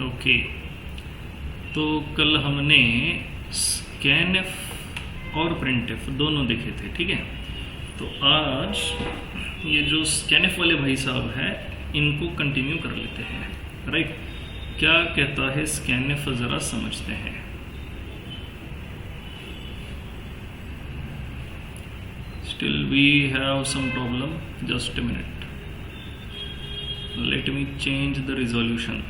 Okay, तो कल हमने स्कैनएफ और प्रिंटएफ दोनों देखे थे, ठीक है। तो आज ये जो स्कैनएफ वाले भाई साहब हैं इनको कंटिन्यू कर लेते हैं, राइट। क्या कहता है स्कैनएफ, ज़रा समझते हैं। Still we have some problem, just a minute, let me change the resolution.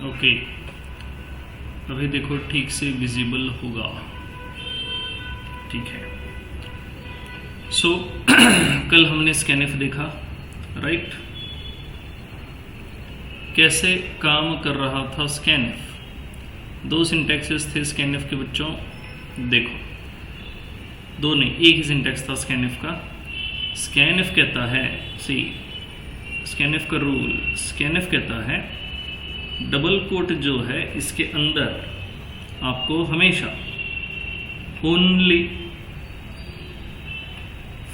Okay, अभी देखो ठीक से विजिबल होगा, ठीक है। सो कल हमने स्कैनएफ देखा, राइट। कैसे काम कर रहा था स्कैनएफ। दो सिंटैक्सेस थे स्कैनएफ के बच्चों, देखो दो नहीं, एक ही सिंटैक्स था स्कैनएफ का। स्कैनएफ कहता है, सी स्कैनएफ का रूल, स्कैनएफ कहता है डबल कोट जो है इसके अंदर आपको हमेशा ओनली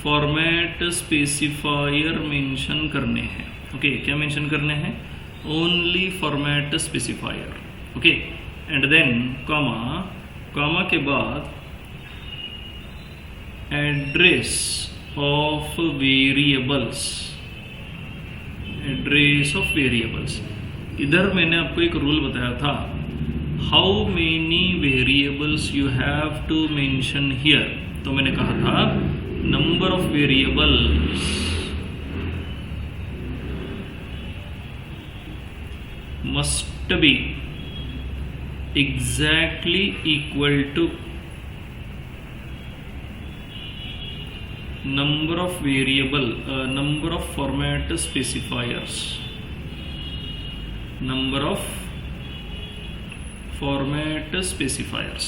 फॉर्मेट स्पेसिफायर मेंशन करने हैं। ओके, क्या मेंशन करने हैं? Only format specifier. Okay, and then comma, comma के बाद address of variables, address of variables. इधर मैंने आपको एक रूल बताया था, how many variables you have to mention here. तो मैंने कहा था number of variables must be exactly equal to number of variable, number of format specifiers, number of format specifiers,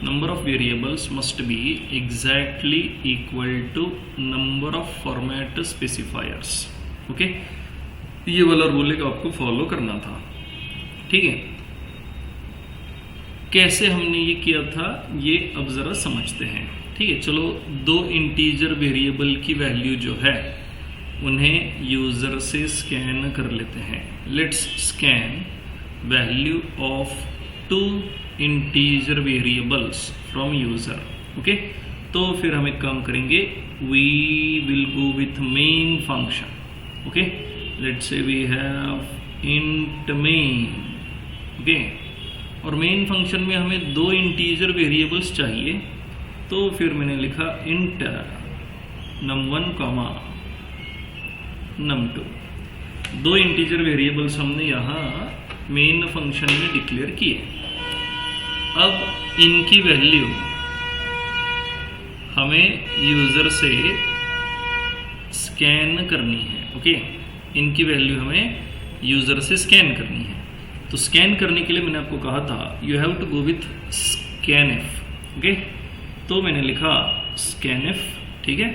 number of variables must be exactly equal to number of format specifiers. Okay, ये वाला rule एक आपको follow करना था, ठीक है। कैसे हमने ये किया था ये अब जरा समझते हैं, ठीक है। चलो, दो इंटीजर वेरिएबल की वैल्यू जो है उन्हें यूज़र से स्कैन कर लेते हैं। Let's scan value of two integer variables from user. Okay, तो फिर हम एक काम करेंगे, we will go with main function. Okay, let's say we have int main. Okay, और मेन फंक्शन में हमें दो इंटीजर वेरिएबल्स चाहिए, तो फिर मैंने लिखा इंट num1 कॉमा num2। दो इंटीजर वेरिएबल्स हमने यहाँ मेन फंक्शन में डिक्लेयर किए। अब इनकी वैल्यू हमें यूज़र से स्कैन करनी है। ओके, इनकी वैल्यू हमें यूज़र से स्कैन करनी है। तो स्कैन करने के लिए मैंने आपको कहा था you have to go with scanf. Okay, तो मैंने लिखा स्कैनएफ, ठीक है,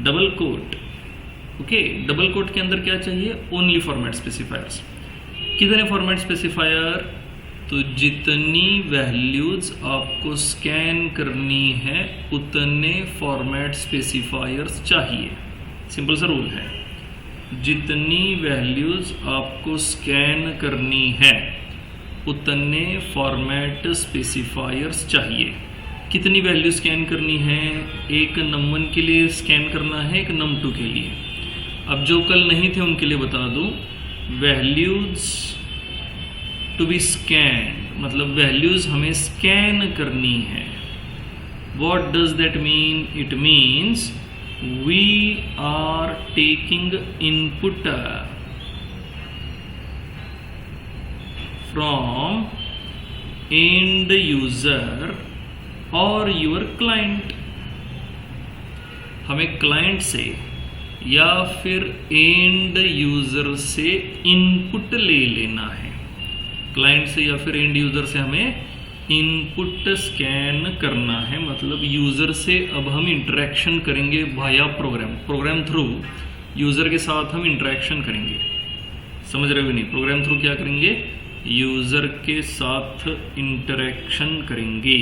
double quote. Okay, double quote के अंदर क्या चाहिए? Only format specifiers. कितने फॉर्मेट स्पेसिफायर? तो जितनी वैल्यूज आपको स्कैन करनी है उतने फॉर्मेट स्पेसिफायर्स चाहिए। सिंपल सा रूल है, जितनी वैल्यूज आपको स्कैन करनी है उतने फॉर्मेट स्पेसिफायर्स चाहिए। कितनी वैल्यू स्कैन करनी है? एक num1 के लिए स्कैन करना है, एक num2 के लिए। अब जो कल नहीं थे उनके लिए बता दूं, वैल्यूज टू बी स्कैन मतलब वैल्यूज हमें स्कैन करनी है। What does that mean? It means we are taking input from end user और यूर क्लाइंट। हमें क्लाइंट से या फिर एंड यूजर से इनपुट ले लेना है। क्लाइंट से या फिर एंड यूज़र से हमें इनपुट स्कैन करना है, मतलब यूज़र से अब हम इंटरेक्शन करेंगे वाया प्रोग्राम थ्रू यूज़र के साथ हम इंटरेक्शन करेंगे। समझ रहे हो नहीं? प्रोग्राम थ्रू क्या करेंगे? यूज़र के साथ इंटरेक्शन करेंगे।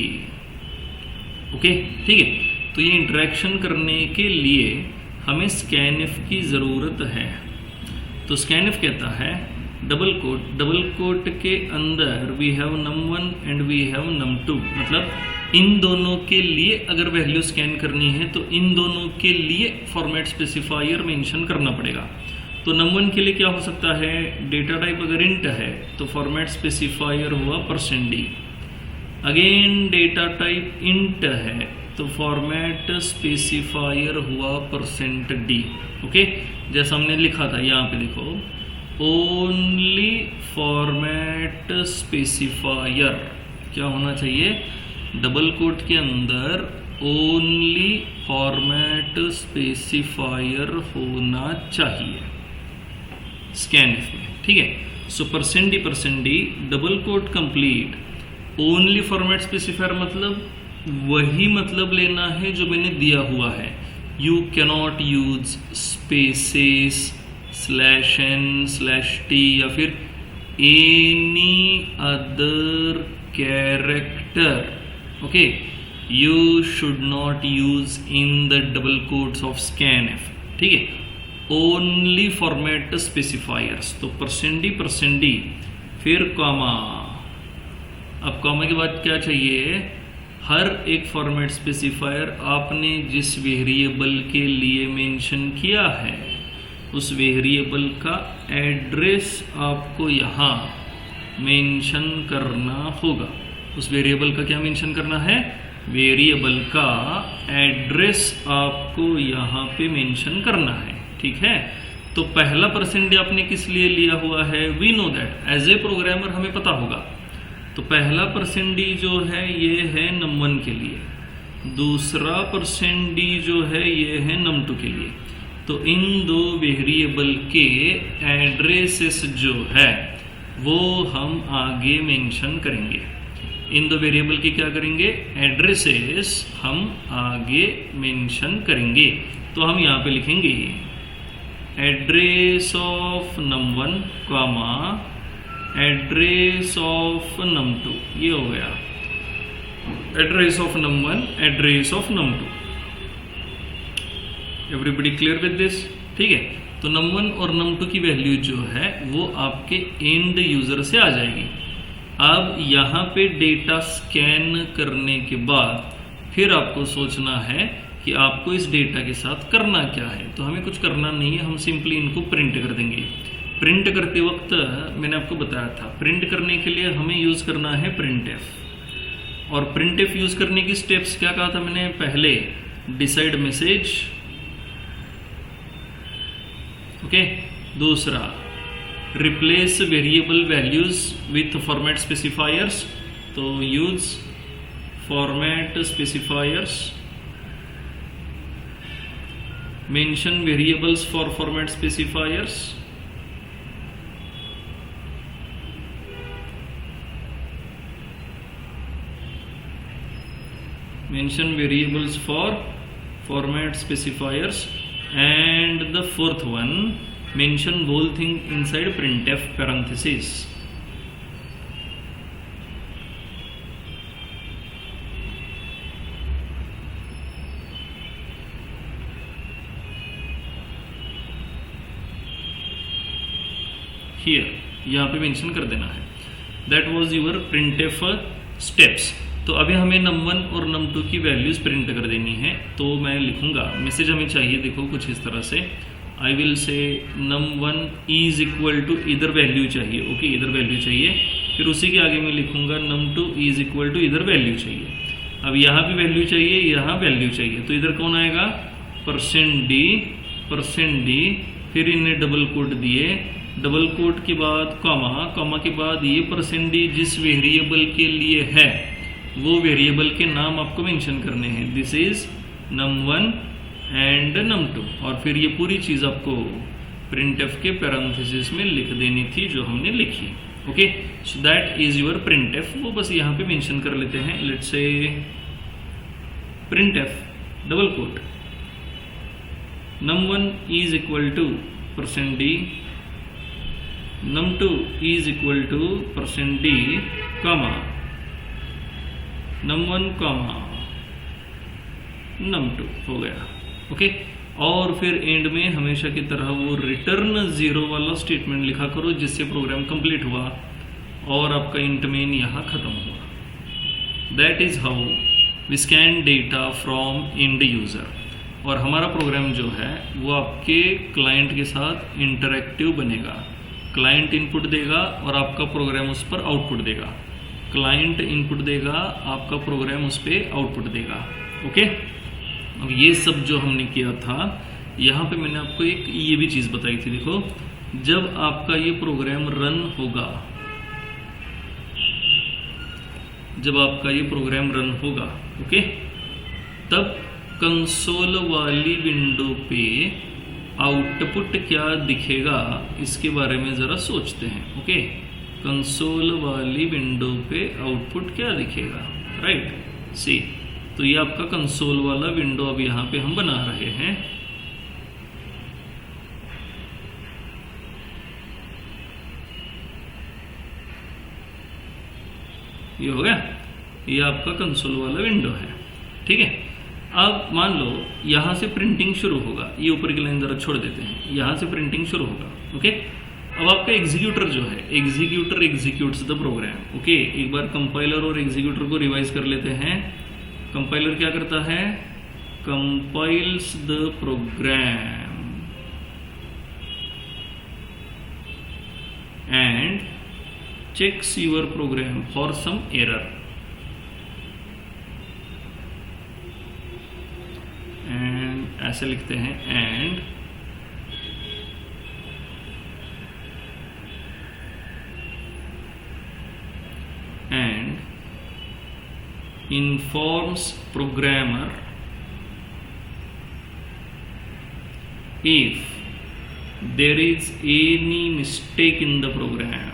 ओके, ठीक है। तो ये इंटरेक्शन करने के लिए हमें स्कैनफ की ज़रूरत है। तो स्कैनफ कहता है डबल कोट के अंदर we have num1 and we have num2, मतलब इन दोनों के लिए अगर वैल्यू स्कैन करनी है तो इन दोनों के लिए फॉर्मेट स्पेसिफायर मेंशन करना पड़ेगा। तो num1 के लिए क्या हो सकता है? डेटा टाइप अगर इंट है तो फॉर्मेट स्पेसिफायर हुआ %d। Again data type int है तो फॉर्मेट स्पेसिफायर हुआ %d। ओके, जैसा हमने लिखा था यहाँ पे देखो, ओनली फॉर्मेट स्पेसिफायर क्या होना चाहिए? डबल कोट के अंदर ओनली फॉर्मेट स्पेसिफायर होना चाहिए स्कैनफ में, ठीक है। So %d double quote complete only format specifier, मतलब वही मतलब लेना है जो मैंने दिया हुआ है। You cannot use spaces /n/t या फिर any other character. Okay, you should not use in the double quotes of scanf, ठीक है। ओनली फॉर्मेट स्पेसिफायर्स, तो %d फिर कॉमा। अब कॉमा के बाद क्या चाहिए? हर एक फॉर्मेट स्पेसिफायर आपने जिस वेरिएबल के लिए मेंशन किया है उस वेरिएबल का एड्रेस आपको यहाँ मेंशन करना होगा। उस वेरिएबल का क्या मेंशन करना है? वेरिएबल का एड्रेस आपको यहाँ पे मेंशन करना है, ठीक है। तो पहला % आपने किस लिए लिया हुआ है? We know that, as a programmer हमें पता होगा। तो पहला %d जो है ये है num1 के लिए, दूसरा %d जो है ये है num2 के लिए। तो इन दो वेरिएबल के एड्रेसेस जो है वो हम आगे मेंशन करेंगे। इन दो वेरिएबल के क्या करेंगे? एड्रेसेस हम आगे मेंशन करेंगे। तो हम यहाँ पे लिखेंगे address of num1 comma address of num2, ये हो गया address of num1 address of num2। Everybody clear with this? ठीक है। तो num1 और num2 की वैल्यू जो है वो आपके एंड यूजर से आ जाएगी। अब यहाँ पे डेटा स्कैन करने के बाद फिर आपको सोचना है कि आपको इस डेटा के साथ करना क्या है। तो हमें कुछ करना नहीं है, हम सिंपली इनको प्रिंट कर देंगे। प्रिंट करते वक्त मैंने आपको बताया था, प्रिंट करने के लिए हमें यूज़ करना है printf। और printf यूज़ करने की स्टेप्स क्या कहा था मैंने? पहले डिसाइड मैसेज, ओके। दूसरा replace variable values with format specifiers, तो use format specifiers, mention variables for format specifiers, mention variables for format specifiers, and the fourth one, mention whole thing inside printf parentheses। here यहाँ पे mention कर देना है। that was your printf steps। तो अभी हमें num1 और num2 की वैल्यूज प्रिंट कर देनी है। तो मैं लिखूंगा, मैसेज हमें चाहिए देखो कुछ इस तरह से, आई will say num1 is equal to, इधर वैल्यू चाहिए, ओके, इधर वैल्यू चाहिए। फिर उसी के आगे मैं लिखूंगा num2 इज इक्वल टू, इधर वैल्यू चाहिए। अब यहाँ भी वैल्यू चाहिए, यहाँ वैल्यू चाहिए, तो इधर कौन आएगा? %d, फिर इन्हें डबल कोट दिए, डबल कोट के बाद कॉमा, कॉमा के बाद ये %d जिस वेरिएबल के लिए है वो वेरिएबल के नाम आपको मेंशन करने हैं। This is num1 and num2, और फिर ये पूरी चीज़ आपको printf के पैरेंथेसिस में लिख देनी थी जो हमने लिखी। Okay, so that is your print F. वो बस यहाँ पे मेंशन कर लेते हैं, let's say printf double quote num1 is equal to %d, num2 is equal to %d, comma num1 comma num2 हो गया। ओके, और फिर एंड में हमेशा की तरह वो रिटर्न 0 वाला स्टेटमेंट लिखा करो जिससे प्रोग्राम कंप्लीट हुआ और आपका इंट मेन यहाँ खत्म हुआ। That is how we scan data from end user. और हमारा प्रोग्राम जो है वो आपके क्लाइंट के साथ इंटरेक्टिव बनेगा। क्लाइंट इनपुट देगा और आपका प्रोग्राम उस पर आउटपुट देगा, क्लाइंट इनपुट देगा, आपका प्रोग्राम उस पर आउटपुट देगा। ओके, अब ये सब जो हमने किया था, यहाँ पे मैंने आपको एक ये भी चीज़ बताई थी। देखो, जब आपका ये प्रोग्राम रन होगा, जब आपका ये प्रोग्राम रन होगा, ओके, तब कंसोल वाली विंडो पे आउटपुट क्या दिखेगा इसके बारे में ज़रा सोचते हैं। ओके, कंसोल वाली विंडो पे आउटपुट क्या दिखेगा, राइट। सी, तो ये आपका कंसोल वाला विंडो अब यहाँ पे हम बना रहे हैं। ये हो गया, ये आपका कंसोल वाला विंडो है, ठीक है। अब मान लो यहाँ से प्रिंटिंग शुरू होगा, ये ऊपर की लाइन ज़रा छोड़ देते हैं, यहाँ से प्रिंटिंग शुरू होगा। ओके, अब आपका एग्जीक्यूटर जो है, executor executes the program. Okay, एक बार कंपाइलर और एग्जीक्यूटर को रिवाइज कर लेते हैं। कंपाइलर क्या करता है, compiles the program and checks your program for some error. And ऐसे लिखते हैं, and informs programmer if there is any mistake in the program.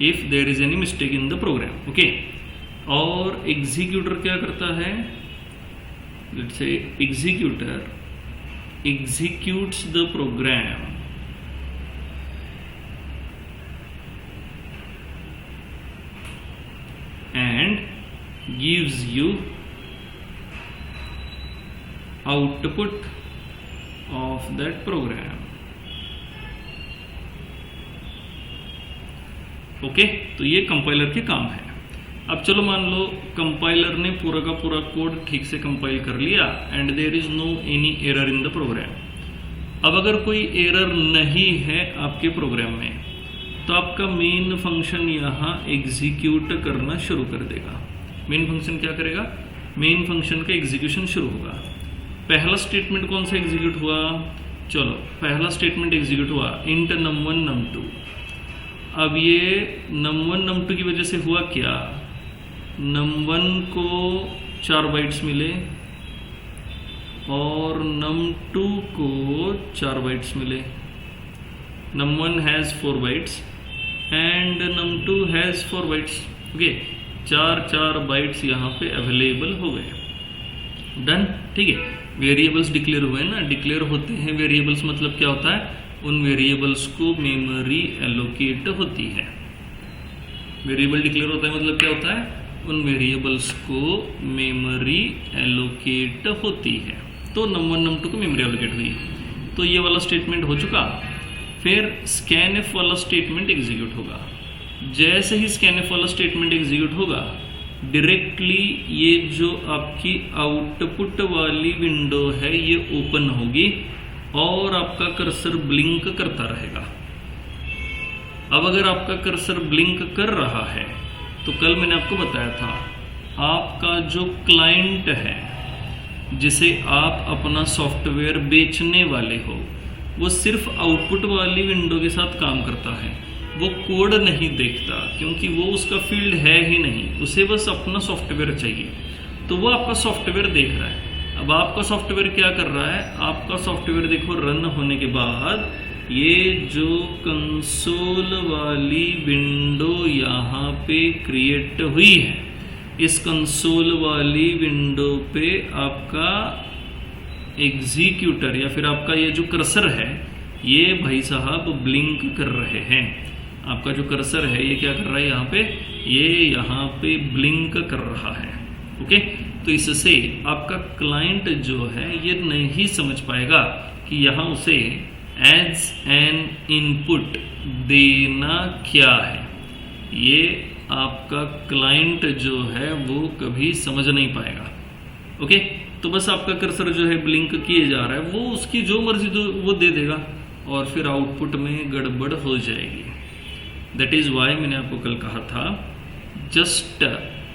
If there is any mistake in the program, okay. और executor क्या करता है, let's say executor executes the program and gives you output of that program. Okay, तो ये compiler के काम है। अब चलो मान लो कंपाइलर ने पूरा का पूरा कोड ठीक से कंपाइल कर लिया and there is no any error in the program. अब अगर कोई एरर नहीं है आपके प्रोग्राम में, तो आपका मेन फंक्शन यहाँ एग्जीक्यूट करना शुरू कर देगा। मेन फंक्शन क्या करेगा, मेन फंक्शन का एग्जीक्यूशन शुरू होगा। पहला स्टेटमेंट कौन सा एग्जीक्यूट हुआ, चलो पहला स्टेटमेंट एग्जीक्यूट हुआ इंट num1 num2। अब ये num1 num2 की वजह से हुआ क्या, num1 को 4 बाइट्स मिले और num2 को 4 बाइट्स मिले। num1 has 4 bytes and num2 has 4 bytes. Okay, 4 bytes यहाँ पे अवेलेबल हो गए। डन, ठीक है। वेरिएबल्स डिक्लेयर हुए ना, डिक्लेयर होते हैं वेरिएबल्स, मतलब क्या होता है, उन वेरिएबल्स को मेमोरी एलोकेट होती है। वेरिएबल डिक्लेयर होता है मतलब क्या होता है, उन वेरिएबल्स को मेमोरी एलोकेट होती है। तो num1 num2 को मेमोरी एलोकेट हुई, तो ये वाला स्टेटमेंट हो चुका। फिर scanf वाला स्टेटमेंट एग्जीक्यूट होगा। जैसे ही scanf वाला स्टेटमेंट एग्जीक्यूट होगा, डायरेक्टली ये जो आपकी आउटपुट वाली विंडो है ये ओपन होगी और आपका कर्सर ब्लिंक करता रहेगा। अब अगर आपका कर्सर ब्लिंक कर रहा है, तो कल मैंने आपको बताया था, आपका जो क्लाइंट है जिसे आप अपना सॉफ्टवेयर बेचने वाले हो, वो सिर्फ आउटपुट वाली विंडो के साथ काम करता है। वो कोड नहीं देखता, क्योंकि वो उसका फील्ड है ही नहीं, उसे बस अपना सॉफ्टवेयर चाहिए। तो वो आपका सॉफ्टवेयर देख रहा है। अब आपका सॉफ्टवेयर क्या कर रहा है, आपका सॉफ्टवेयर देखो रन होने के बाद ये जो कंसोल वाली विंडो यहाँ पे क्रिएट हुई है, इस कंसोल वाली विंडो पे आपका एग्जीक्यूटर या फिर आपका ये जो कर्सर है ये भाई साहब ब्लिंक कर रहे हैं। आपका जो कर्सर है ये क्या कर रहा है यहाँ पे, ये यहाँ पे ब्लिंक कर रहा है। ओके, तो इससे आपका क्लाइंट जो है ये नहीं समझ पाएगा कि यहाँ उसे एज एन इनपुट देना क्या है। ये आपका क्लाइंट जो है वो कभी समझ नहीं पाएगा। ओके, तो बस आपका कर्सर जो है ब्लिंक किए जा रहा है, वो उसकी जो मर्जी तो वो दे देगा और फिर आउटपुट में गड़बड़ हो जाएगी। दैट इज़ वाई मैंने आपको कल कहा था, just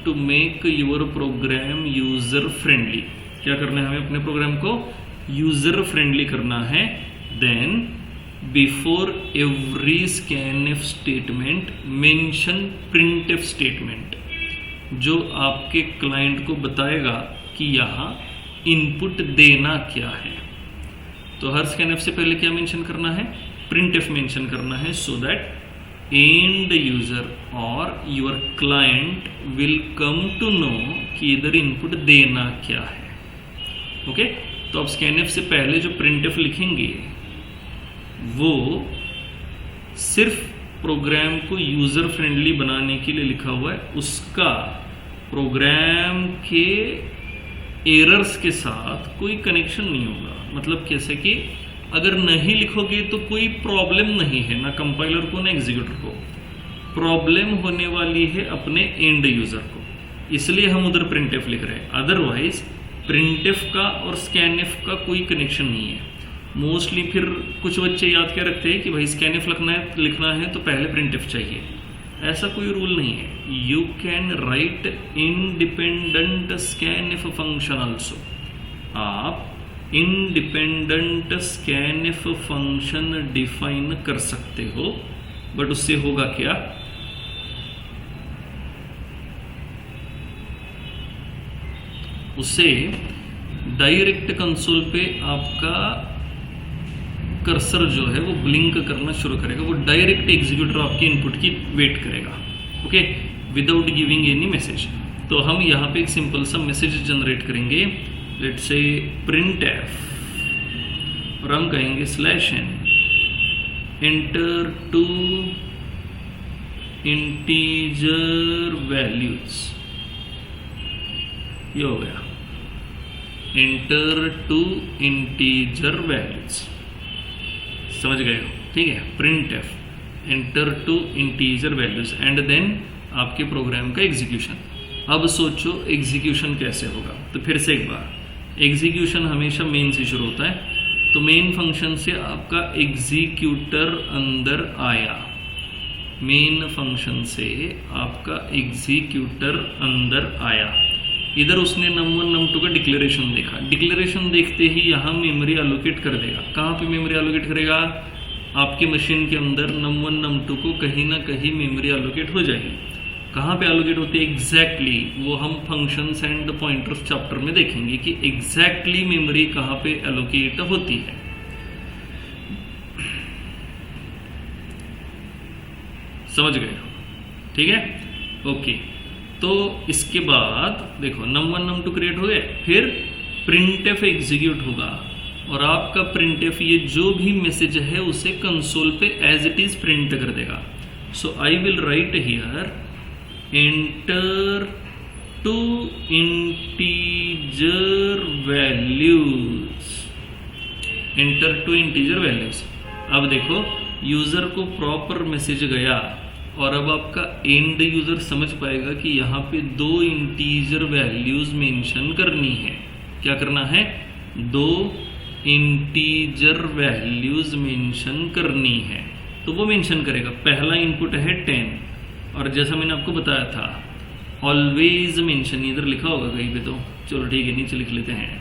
to make your program user friendly, क्या करना है हमें अपने प्रोग्राम को यूज़र फ्रेंडली करना है। Then before every scanf statement mention printf statement, जो आपके क्लाइंट को बताएगा कि यहाँ इनपुट देना क्या है। तो हर स्कैनएफ से पहले क्या मेंशन करना है, प्रिंटएफ मेंशन करना है, सो दैट एंड यूजर और your client will come to know कि इधर इनपुट देना क्या है। ओके, तो आप स्कैनएफ से पहले जो प्रिंटएफ लिखेंगे वो सिर्फ प्रोग्राम को यूजर फ्रेंडली बनाने के लिए लिखा हुआ है, उसका प्रोग्राम के एरर्स के साथ कोई कनेक्शन नहीं होगा। मतलब कैसे कि अगर नहीं लिखोगे तो कोई प्रॉब्लम नहीं है, ना कंपाइलर को ना एग्जीक्यूटर को, प्रॉब्लम होने वाली है अपने एंड यूजर को, इसलिए हम उधर प्रिंटएफ लिख रहे हैं। अदरवाइज प्रिंटएफ का और स्कैनएफ का कोई कनेक्शन नहीं है। मोस्टली फिर कुछ बच्चे याद क्या रखते हैं कि भाई स्कैनएफ लिखना है तो पहले प्रिंटएफ चाहिए, ऐसा कोई रूल नहीं है। You can write independent scanf function also, आप इंडिपेंडेंट स्कैनएफ फंक्शन डिफाइन कर सकते हो, बट उससे होगा क्या, उससे डायरेक्ट कंसोल पे आपका कर्सर जो है वो ब्लिंक करना शुरू करेगा, वो डायरेक्ट एग्जीक्यूटर आपके इनपुट की वेट करेगा। Okay, without giving any message. तो हम यहाँ पे एक सिंपल सा मैसेज जनरेट करेंगे, लेट्स से printf, और हम कहेंगे /n enter two integer values, ये हो गया एंटर टू इंटीजर वैल्यूज, समझ गए हो, ठीक है। printf enter two integer values and then आपके प्रोग्राम का एग्जीक्यूशन। अब सोचो एग्जीक्यूशन कैसे होगा, तो फिर से एक बार, एग्जीक्यूशन हमेशा मेन से शुरू होता है, तो मेन फंक्शन से आपका एग्जीक्यूटर अंदर आया, मेन फंक्शन से आपका एग्जीक्यूटर अंदर आया, इधर उसने num1 num2 का डिक्लेरेशन देखा, डिक्लेरेशन देखते ही यहाँ मेमोरी एलोकेट कर देगा। कहाँ पे मेमोरी एलोकेट करेगा, आपके मशीन के अंदर num1 num2 को कहीं ना कहीं मेमोरी एलोकेट हो जाएगी। कहाँ पे एलोकेट होती है एग्जैक्टली, वो हम फंक्शंस एंड पॉइंटर्स चैप्टर में देखेंगे कि एग्जैक्टली मेमोरी कहाँ पे एलोकेट होती है। समझ गए, ठीक है, ओके। तो इसके बाद देखो num1 num2 क्रिएट हो गए, फिर printf एग्जीक्यूट होगा और आपका printf ये जो भी मैसेज है उसे कंसोल पे एज इट इज प्रिंट कर देगा। So I will write here enter two integer values, enter two integer values. अब देखो यूजर को प्रॉपर मैसेज गया और अब आपका एंड यूजर समझ पाएगा कि यहाँ पे 2 इंटीजर वैल्यूज मेंशन करनी है। क्या करना है, 2 इंटीजर वैल्यूज मेंशन करनी है, तो वो मेंशन करेगा। पहला इनपुट है 10 और जैसा मैंने आपको बताया था ऑलवेज मेंशन, इधर लिखा होगा कहीं पे, तो चलो ठीक है नीचे लिख लेते हैं,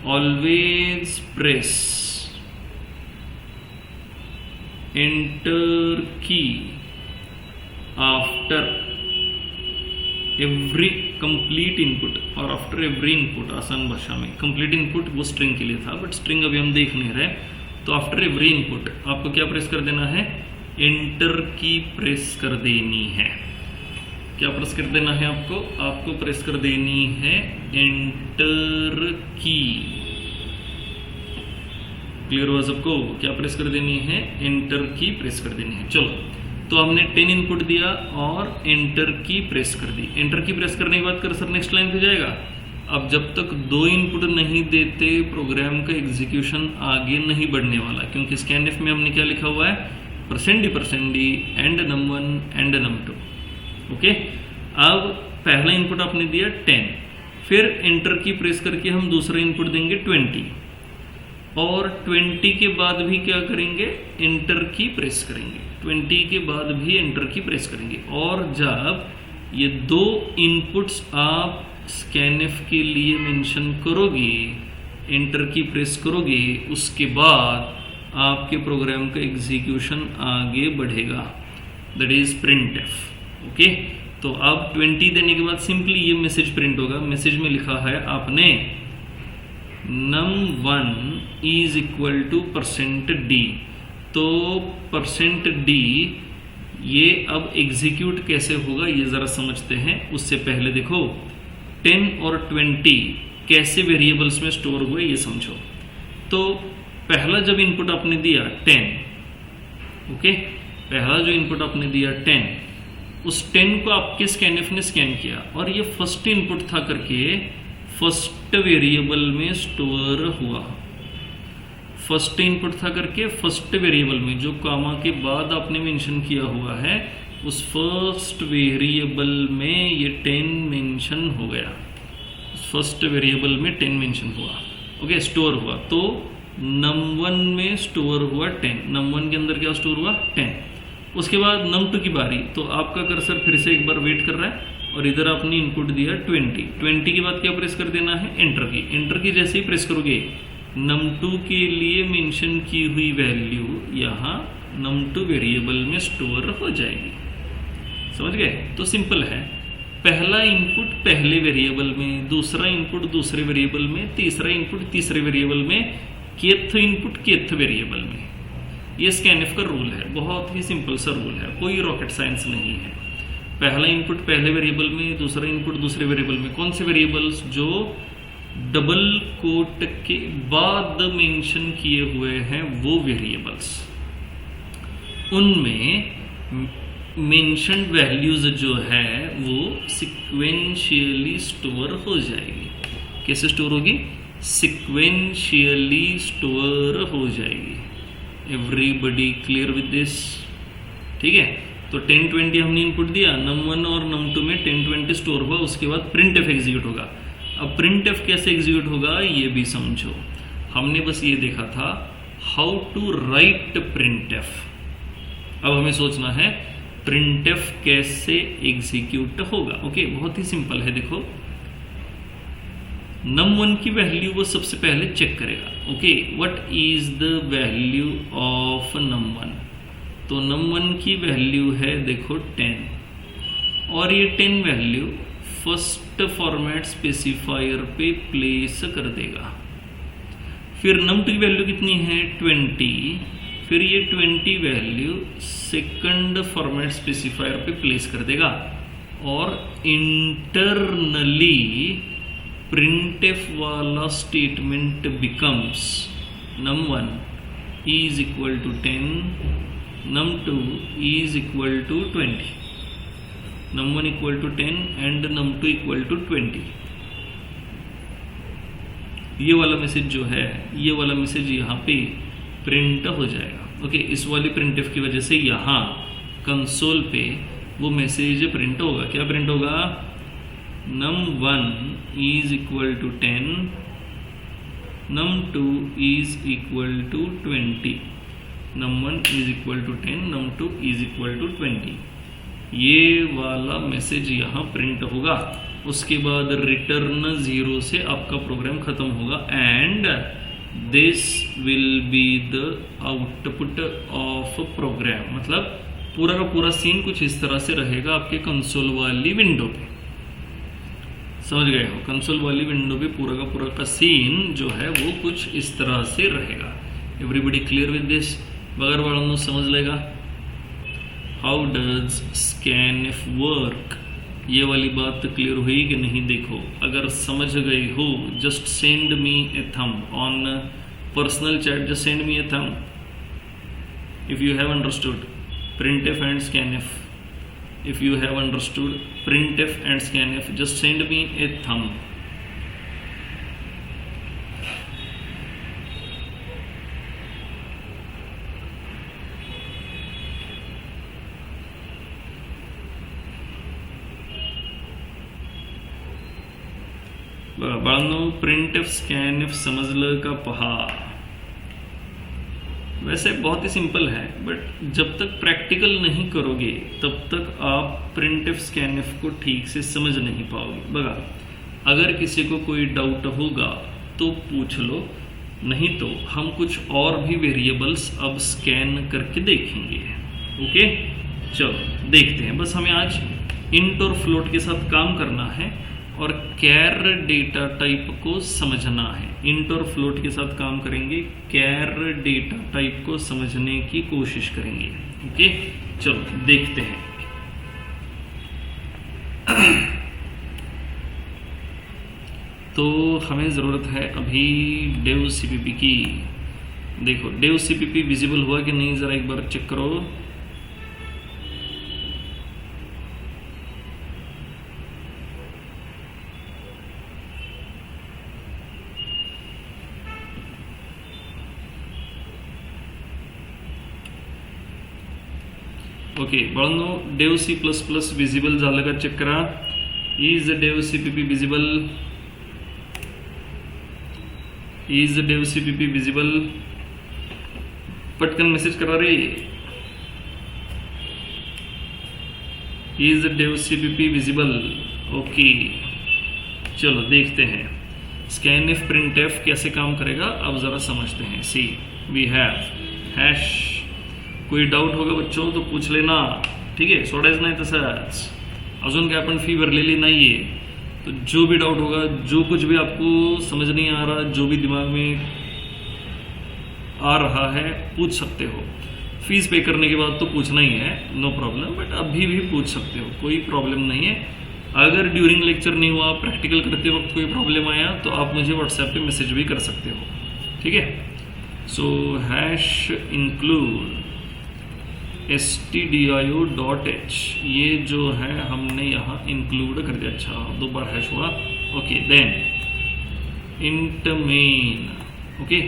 ऑलवेज प्रेस एंटर की आफ्टर एवरी कंप्लीट इनपुट और आफ्टर एवरी इनपुट, आसान भाषा में कंप्लीट इनपुट वो स्ट्रिंग के लिए था, बट स्ट्रिंग अभी हम देख नहीं रहे, तो आफ्टर एवरी इनपुट आपको क्या प्रेस कर देना है, एंटर की प्रेस कर देनी है। क्या प्रेस कर देना है आपको प्रेस कर देनी है एंटर की। क्लियर हुआ सबको? क्या प्रेस कर देनी है, एंटर की प्रेस कर देनी है। चलो, तो हमने 10 इनपुट दिया और एंटर की प्रेस कर दी। एंटर की प्रेस करने के बाद कर्सर नेक्स्ट लाइन पे जाएगा। अब जब तक 2 इनपुट नहीं देते प्रोग्राम का एग्जीक्यूशन आगे नहीं बढ़ने वाला, क्योंकि स्कैनफ में हमने क्या लिखा हुआ है, %d and num1 and num2। Okay, अब पहला इनपुट आपने दिया 10, फिर एंटर की प्रेस करके हम दूसरा इनपुट देंगे 20, और 20 के बाद भी क्या करेंगे, एंटर की प्रेस करेंगे। 20 के बाद भी एंटर की प्रेस करेंगे। और जब ये 2 इनपुट्स आप स्कैनफ के लिए मेंशन करोगे, एंटर की प्रेस करोगे, उसके बाद आपके प्रोग्राम का एग्जीक्यूशन आगे बढ़ेगा, दैट इज printf। ओके, तो अब 20 देने के बाद सिंपली ये मैसेज प्रिंट होगा। मैसेज में लिखा है आपने num1 is equal to %d, तो %d ये अब एग्जीक्यूट कैसे होगा ये ज़रा समझते हैं। उससे पहले देखो 10 और 20 कैसे वेरिएबल्स में स्टोर हुए ये समझो। तो पहला जब इनपुट आपने दिया 10, ओके, पहला जो इनपुट आपने दिया 10, उस 10 को आपके स्कैनफ ने स्कैन किया और ये फर्स्ट इनपुट था करके फर्स्ट वेरिएबल में स्टोर हुआ। फर्स्ट इनपुट था करके फर्स्ट वेरिएबल में, जो कामा के बाद आपने मेंशन किया हुआ है, उस फर्स्ट वेरिएबल में ये 10 मेंशन हो गया। फर्स्ट वेरिएबल में 10 मेंशन हुआ, ओके, स्टोर हुआ। तो num1 में स्टोर हुआ 10, num1 के अंदर क्या स्टोर हुआ 10। उसके बाद num2 की बारी, तो आपका कर्सर फिर से एक बार वेट कर रहा है और इधर आपने इनपुट दिया 20 के बाद क्या प्रेस कर देना है, एंटर की। एंटर की जैसे ही प्रेस करोगे num2 के लिए मेंशन की हुई वैल्यू यहाँ num2 वेरिएबल में स्टोर हो जाएगी। समझ गए? तो सिंपल है, पहला इनपुट पहले वेरिएबल में, दूसरा इनपुट दूसरे वेरिएबल में, तीसरा इनपुट तीसरे वेरिएबल में, केथ इनपुट केथ वेरिएबल में। ये स्कैनफ का रूल है, बहुत ही सिंपल सा रूल है, कोई रॉकेट साइंस नहीं है। पहला इनपुट पहले वेरिएबल में, दूसरा इनपुट दूसरे वेरिएबल में। कौन से वेरिएबल्स? जो डबल कोट के बाद मेंशन किए हुए हैं वो वेरिएबल्स, उनमें मेंशन वैल्यूज जो है वो सिक्वेंशियली स्टोर हो जाएगी। कैसे स्टोर होगी? सिक्वेंशियली स्टोर हो जाएगी। Everybody clear with this? ठीक है, तो 10-20 हमने इनपुट दिया, num1 और num2 में 10-20 स्टोर हुआ, उसके बाद printf एग्जीक्यूट होगा। अब printf कैसे एग्जीक्यूट होगा ये भी समझो। हमने बस ये देखा था हाउ टू राइट printf, अब हमें सोचना है printf कैसे एग्जीक्यूट होगा। ओके, बहुत ही सिंपल है। देखो, num1 की वैल्यू वो सबसे पहले चेक करेगा। Okay, what is the value of num1? तो num1 की वैल्यू है देखो 10, और ये 10 वैल्यू फर्स्ट फॉर्मेट स्पेसिफायर पे प्लेस कर देगा। फिर num2 की वैल्यू कितनी है 20, फिर ये 20 वैल्यू सेकंड फॉर्मेट स्पेसिफायर पे प्लेस कर देगा, और इंटरनली printf वाला statement becomes num1 is equal to 10, num2 is equal to 20, num1 equal to 10 and num2 equal to 20। ये वाला मैसेज जो है, ये वाला मैसेज यहाँ पे प्रिंट हो जाएगा। ओके, इस वाली printf की वजह से यहाँ कंसोल पे वो मैसेज प्रिंट होगा। क्या प्रिंट होगा? num1 is equal to 10, num2 is equal to 20, num1 is equal to 10, num2 is equal to 20। ये वाला मैसेज यहाँ प्रिंट होगा। उसके बाद रिटर्न 0 से आपका प्रोग्राम खत्म होगा, and this will be the output of program. मतलब पूरा का पूरा सीन कुछ इस तरह से रहेगा आपके कंसोल वाली विंडो पे। समझ गए हो? कंसोल वाली विंडो पे पूरा का सीन जो है वो कुछ इस तरह से रहेगा। Everybody clear with this? बगैर वालों समझ लेगा। हाउ डज स्कैनफ वर्क, ये वाली बात क्लियर हुई कि नहीं? देखो, अगर समझ गई हो just send me A thumb on personal chat, just send me A thumb if you have understood printf and scanf. If you have understood printf and scanf, just send me a thumb. बाळांनो, printf scanf समजलं का पहा? वैसे बहुत ही simple है, but जब तक practical नहीं करोगे तब तक आप प्रिंटफ स्कैनफ को ठीक से समझ नहीं पाओगे। बघा, अगर किसी को कोई डाउट होगा तो पूछ लो, नहीं तो हम कुछ और भी वेरिएबल्स अब स्कैन करके देखेंगे। ओके, चलो देखते हैं। बस हमें आज इंट और फ्लोट के साथ काम करना है और कैर डेटा टाइप को समझना है। इंट और फ्लोट के साथ काम करेंगे, कैर डेटा टाइप को समझने की कोशिश करेंगे। ओके, चलो देखते हैं। तो हमें ज़रूरत है अभी डेव सीपीपी की। देखो, डेव सीपीपी विजिबल हुआ कि नहीं, ज़रा एक बार चेक करो। ओके, बाळांनो, dev C plus plus visible झालं का चेक करा। Is dev CPP visible? Is dev CPP visible? पटकन मैसेज करा रे। Is dev CPP visible? Okay, चलो देखते हैं स्कैनफ प्रिंटफ कैसे काम करेगा। अब जरा समझते हैं। सी वी हैव हैश। कोई डाऊट होगा बच्चों तो पूछ लेना, ठीक आहे? सोडायचं नाही तसंच। अजून काय आपण फी भरलेली नाहीये, तो जो भी डाउट होगा, जो कुछ भी आपको समझ नहीं आ रहा, जो भी दिमाग में आ रहा है, पूछ सकते हो। फीस पे करने के बाद तो पूछना ही है, नो प्रॉब्लम, बट अभी भी पूछ सकते हो, कोई प्रॉब्लम नहीं है। अगर ड्यूरिंग लेक्चर नहीं हुआ, प्रैक्टिकल करते वक्त कोई प्रॉब्लम आया तो आप मुझे व्हाट्सएप पे मैसेज भी कर सकते हो, ठीक है? सो हैश इंक्लूड stdio.h, ये जो है हमने यहाँ इंक्लूड कर दिया। अच्छा, दो बार हैश हुआ। Okay, then int main. Okay,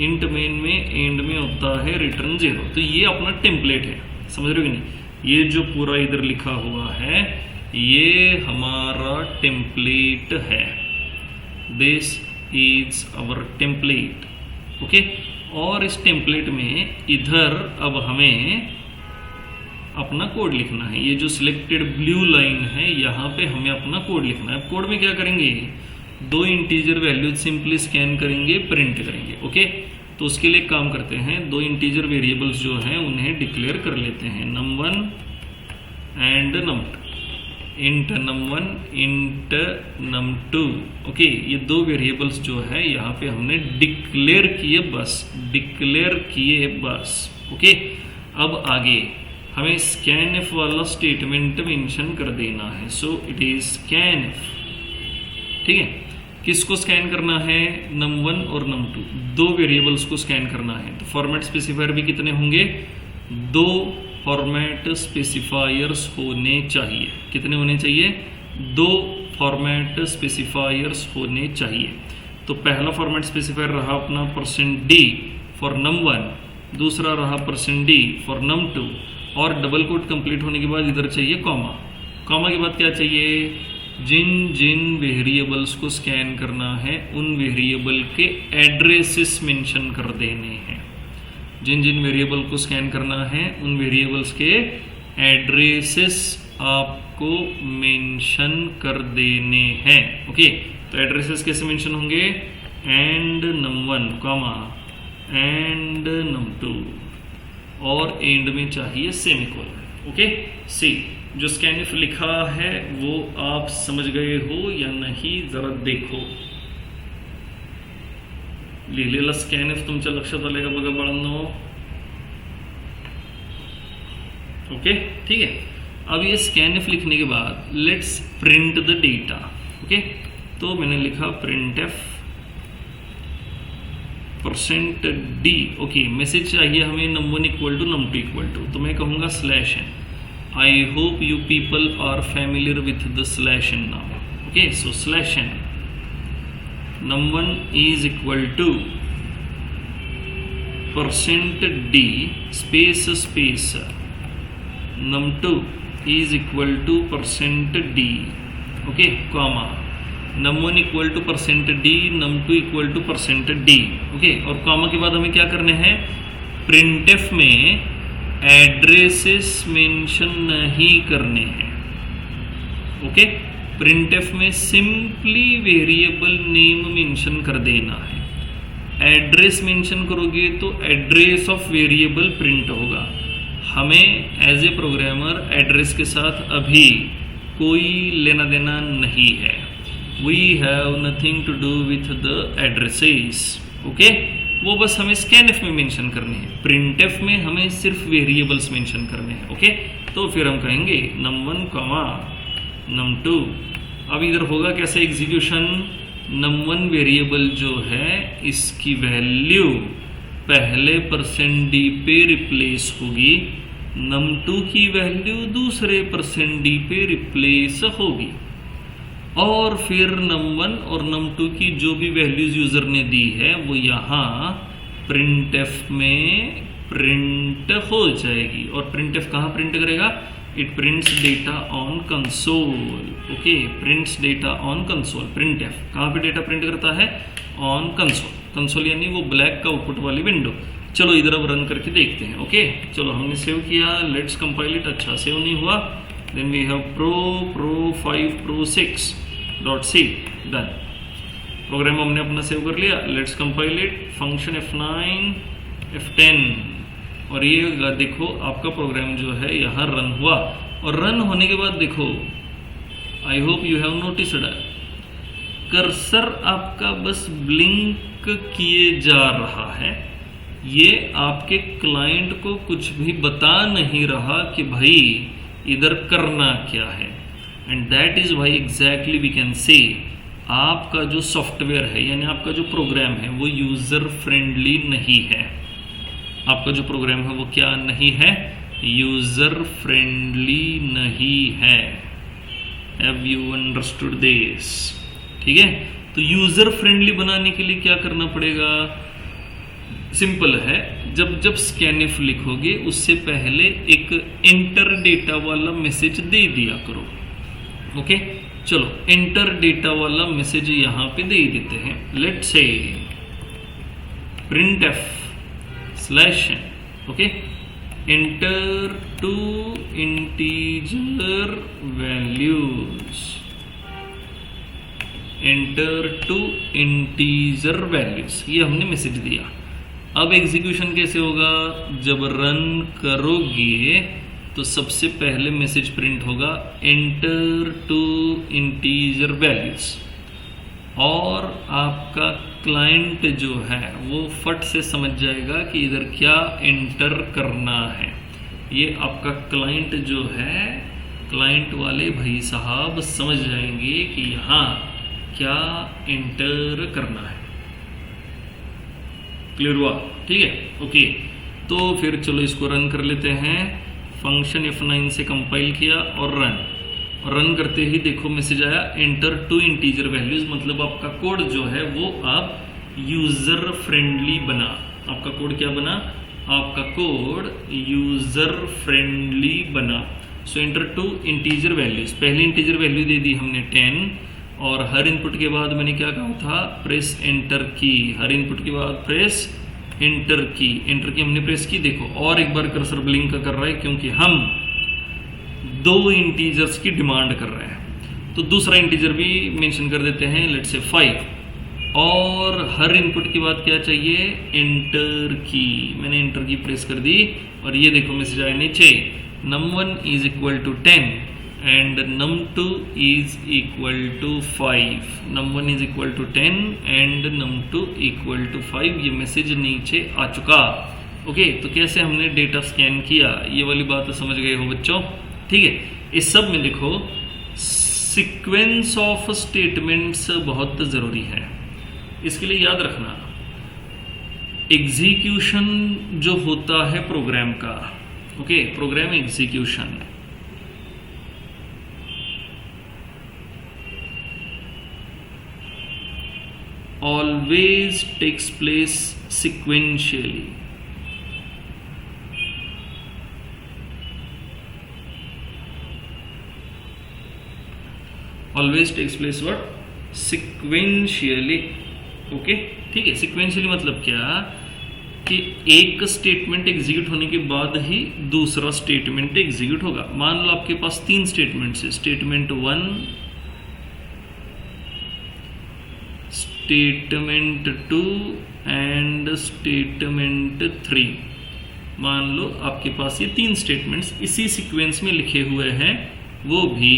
int main में एंड में होता है रिटर्न 0। तो ये अपना टेम्पलेट है, समझ रहे हो कि नहीं? ये जो पूरा इधर लिखा हुआ है ये हमारा टेम्पलेट है। This is our template. Okay, और इस टेम्पलेट में इधर अब हमें अपना कोड लिखना है। ये जो सिलेक्टेड ब्लू लाइन है यहाँ पे हमें अपना कोड लिखना है। अब कोड में क्या करेंगे? दो इंटीजर वैल्यूज सिंपली स्कैन करेंगे, प्रिंट करेंगे। ओके, तो उसके लिए काम करते हैं, दो इंटीजर वेरिएबल्स जो हैं उन्हें डिक्लेयर कर लेते हैं, num1 and num2। Int num1 int num2। Okay, ये दो वेरिएबल्स जो है यहाँ पे हमने डिक्लेयर किए, बस डिक्लेयर किए बस। ओके, अब आगे हमें स्कैनफ वाला स्टेटमेंट मेंशन कर देना है। सो इट इज स्कैनफ, ठीक है? किसको स्कैन करना है? num1 और num2, दो वेरिएबल्स को स्कैन करना है। तो फॉर्मेट स्पेसिफायर भी कितने होंगे? दो फॉर्मेट स्पेसिफायर्स होने चाहिए। कितने होने चाहिए? दो फॉर्मेट स्पेसिफायर्स होने चाहिए। तो पहला फॉर्मेट स्पेसिफायर रहा अपना %d फॉर num1, दूसरा रहा %d फॉर num2, और डबल कोट कंप्लीट होने के बाद इधर चाहिए कॉमा। कॉमा के बाद क्या चाहिए? जिन जिन वेरिएबल्स को स्कैन करना है उन वेरिएबल के एड्रेसेस मेंशन कर देने हैं। जिन जिन वेरिएबल को स्कैन करना है उन वेरिएबल्स के एड्रेसेस आपको मेंशन कर देने हैं। ओके, तो एड्रेसेस कैसे मेंशन होंगे? And num1 comma and num2, और एंड में चाहिए सेमीकोलन। ओके, सी जो स्कैनिफ लिखा है वो आप समझ गए हो या नहीं, जरा देखो. लिहिलेला स्कॅनिफ तुमच्या लक्षात आले का बघा बाळांनो. ओके ठीक है. अब ये स्कैनिफ लिखने के बाद let's print the data. Okay तो मैंने लिखा print F %d. Okay message चाहिए हमें num1 equal to num2 equal to, तो मैं कहूँगा /n. I hope you people are familiar with the /n now. Okay so /n num1 is equal to %d space space num2 is equal to %d. Okay comma num1 equal to %d num2 equal to %d. Okay और comma के बाद हमें क्या करने हैं, printf में addresses mention नहीं करने हैं. ओके प्रिंटफ में सिंपली वेरिएबल नेम मेंशन कर देना है. एड्रेस मेंशन करोगे तो एड्रेस ऑफ वेरिएबल प्रिंट होगा. हमें एज ए प्रोग्रामर एड्रेस के साथ अभी कोई लेना देना नहीं है. We have nothing to do with the addresses. Okay वो बस हमें स्कैनिफ में मेंशन करने हैं. प्रिंटफ में हमें सिर्फ वेरिएबल्स मेंशन करने हैं. ओके तो फिर हम कहेंगे num1 कॉमा num2. अब इधर होगा कैसे एग्जीक्यूशन, num1 वेरिएबल जो है इसकी वैल्यू पहले %d पे रिप्लेस होगी, num2 की वैल्यू दूसरे %d पे रिप्लेस होगी, और फिर num1 और num2 की जो भी वैल्यूज यूजर ने दी है वो यहाँ प्रिंटफ में प्रिंट हो जाएगी. और प्रिंटफ कहाँ प्रिंट करेगा, it prints data on console. Okay prints data on console. Printf कहाँ पे डेटा प्रिंट करता है, ऑन कंसोल. कंसोल यानी वो ब्लैक का आउटपुट वाली विंडो. चलो इधर अब रन करके देखते हैं. ओके चलो हमने सेव किया, लेट्स कंपाइल इट. अच्छा सेव नहीं हुआ, then we have pro5 pro6.c done. Program हमने अपना सेव कर लिया. Let's compile it. Function F9 F10 और ये देखो आपका प्रोग्राम जो है यहाँ रन हुआ. और रन होने के बाद देखो, आई hope you have noticed, cursor आपका बस ब्लिंक किए जा रहा है. ये आपके क्लाइंट को कुछ भी बता नहीं रहा कि भाई इधर करना क्या है. And that is why exactly we can say आपका जो सॉफ्टवेयर है यानी आपका जो प्रोग्राम है वो यूजर फ्रेंडली नहीं है. आपका जो प्रोग्राम है वो क्या नहीं है, यूजर फ्रेंडली नहीं है. Have you understood this? ठीक है. तो यूजर फ्रेंडली बनाने के लिए क्या करना पड़ेगा, सिंपल है. जब जब स्कैनिफ लिखोगे उससे पहले एक एंटर डेटा वाला मैसेज दे दिया करो. ओके चलो एंटर डेटा वाला मैसेज यहां पे दे देते हैं. Let's say printf /n. Okay enter 2 integer values. Enter 2 integer values ये हमने मैसेज दिया. अब एग्जीक्यूशन कैसे होगा, जब रन करोगे तो सबसे पहले मैसेज प्रिंट होगा एंटर 2 इंटीजर वैल्यूज. और आपका क्लाइंट जो है वो फट से समझ जाएगा कि इधर क्या एंटर करना है. ये आपका क्लाइंट जो है, क्लाइंट वाले भाई साहब समझ जाएंगे कि यहाँ क्या एंटर करना है. क्लियर हुआ? ठीक है. ओके तो फिर चलो इसको रन कर लेते हैं. फंक्शन F9 से कंपाइल किया और रन करते ही देखो मैसेज आया एंटर 2 इंटीजर वैल्यूज. मतलब आपका कोड जो है वो आप यूजर फ्रेंडली बना. आपका कोड क्या बना, आपका कोड यूजर फ्रेंडली बना. सो एंटर 2 इंटीजर वैल्यूज. पहली इंटीजर वैल्यू दे दी हमने 10 और हर इनपुट के बाद मैंने क्या कहा था, प्रेस एंटर की. हर इनपुट के बाद प्रेस एंटर की. एंटर की हमने प्रेस की. देखो और एक बार कर्सर ब्लिंक कर रहा है क्योंकि हम 2 इंटीजर्स की डिमांड कर रहे हैं. तो दूसरा इंटीजर भी मेंशन कर देते हैं, लेट्स से 5. और हर इनपुट के बाद क्या चाहिए, एंटर की. मैंने एंटर की प्रेस कर दी और ये देखो मैसेज आया नीचे num1 is equal to 10 and num2 is equal to 5, num1 is equal to 10 and num2 equal to 5। ये मैसेज नीचे आ चुका। ओके, तो कैसे हमने डेटा स्कैन किया, ये वाली बात तो समझ गए हो बच्चों। ठीक है, इस सब में देखो सीक्वेंस ऑफ स्टेटमेंट्स बहुत ज़रूरी है। इसके लिए याद रखना एग्जीक्यूशन जो होता है प्रोग्राम का, okay, program execution always takes place sequentially। Always takes place what? Sequentially। Okay, ठीक है। sequentially मतलब क्या कि एक स्टेटमेंट एग्जीक्यूट होने के बाद ही दूसरा स्टेटमेंट एग्जीक्यूट होगा। मान लो आपके पास 3 स्टेटमेंट्स है, स्टेटमेंट 1, स्टेटमेंट 2 एंड स्टेटमेंट 3। मान लो आपके पास ये 3 स्टेटमेंट्स इसी सीक्वेंस में लिखे हुए हैं, वो भी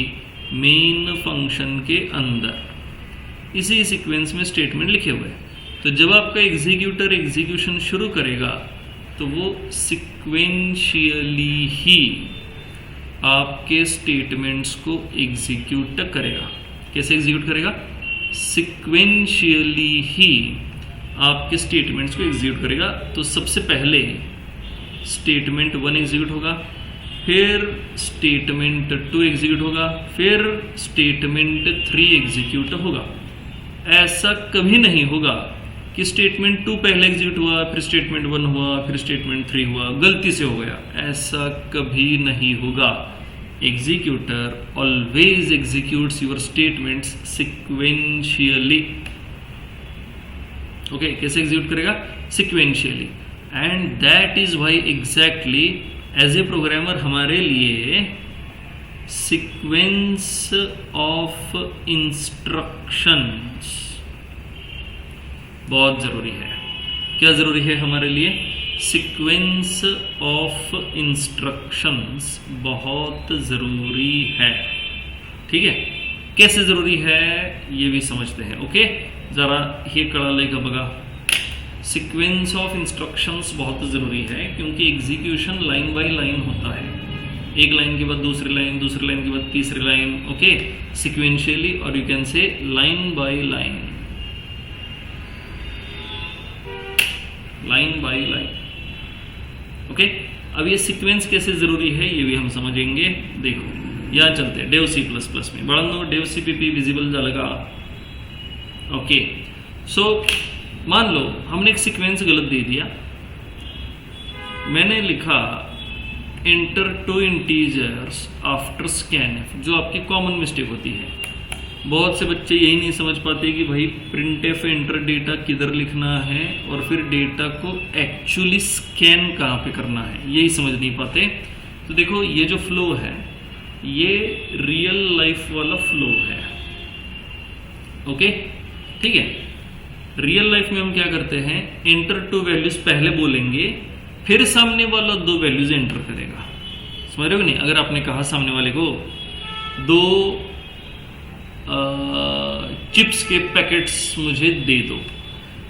मेन फंक्शन के अंदर इसी सीक्वेंस में स्टेटमेंट लिखे हुए हैं। तो जब आपका एग्जीक्यूटर एग्जीक्यूशन शुरू करेगा तो वो सिक्वेंशियली ही आपके स्टेटमेंट्स को एग्जीक्यूट करेगा। कैसे एग्जीक्यूट करेगा? सिक्वेंशियली ही आपके स्टेटमेंट्स को एग्जीक्यूट करेगा। तो सबसे पहले स्टेटमेंट 1 एग्जीक्यूट होगा, फिर स्टेटमेंट 2 एग्जीक्यूट होगा, फिर स्टेटमेंट 3 एग्जीक्यूट होगा। ऐसा कभी नहीं होगा कि स्टेटमेंट 2 पहले एग्जीक्यूट हुआ, फिर स्टेटमेंट 1 हुआ, फिर स्टेटमेंट 3 हुआ, गलती से हो गया। ऐसा कभी नहीं होगा। Executor always executes your statements sequentially. Okay, कैसे एग्जीक्यूट करेगा? Sequentially. And that is why exactly as a programmer हमारे लिए सीक्वेंस ऑफ इंस्ट्रक्शंस बहुत जरूरी है। क्या जरूरी है हमारे लिए? सीक्वेंस ऑफ इंस्ट्रक्शंस बहुत जरूरी है। ठीक है, कैसे जरूरी है ये भी समझते हैं। ओके, जरा ये कड़ा लेगा बगा। सीक्वेंस ऑफ इंस्ट्रक्शंस बहुत ज़रूरी है क्योंकि एग्जीक्यूशन लाइन बाय लाइन होता है। एक लाइन के बाद दूसरी लाइन, दूसरी लाइन के बाद तीसरी लाइन। ओके, सिक्वेंशियली, और you can say line by line, line by line. Okay, अब ये सीक्वेंस कैसे ज़रूरी है ये भी हम समझेंगे। देखो यहाँ चलते हैं डेव C++ में। बड़ा नो डेव CPP विजिबल जाएगा। ओके, सो मान लो हमने एक सीक्वेंस गलत दे दिया। मैंने लिखा एंटर 2 इंटीजर्स आफ्टर स्कैनएफ, जो आपकी कॉमन मिस्टेक होती है। बहुत से बच्चे यही नहीं समझ पाते कि भाई प्रिंटएफ एंटर डेटा किधर लिखना है और फिर डेटा को एक्चुअली स्कैन कहाँ पे करना है, यही समझ नहीं पाते। तो देखो ये जो फ्लो है ये रियल लाइफ वाला फ्लो है। ओके, ठीक है। रियल लाइफ में हम क्या करते हैं, एंटर 2 वैल्यूज पहले बोलेंगे, फिर सामने वाला 2 वैल्यूज एंटर करेगा। समझ रहे हो नहीं? अगर आपने कहा सामने वाले को 2 चिप्स के पैकेट्स मुझे दे दो,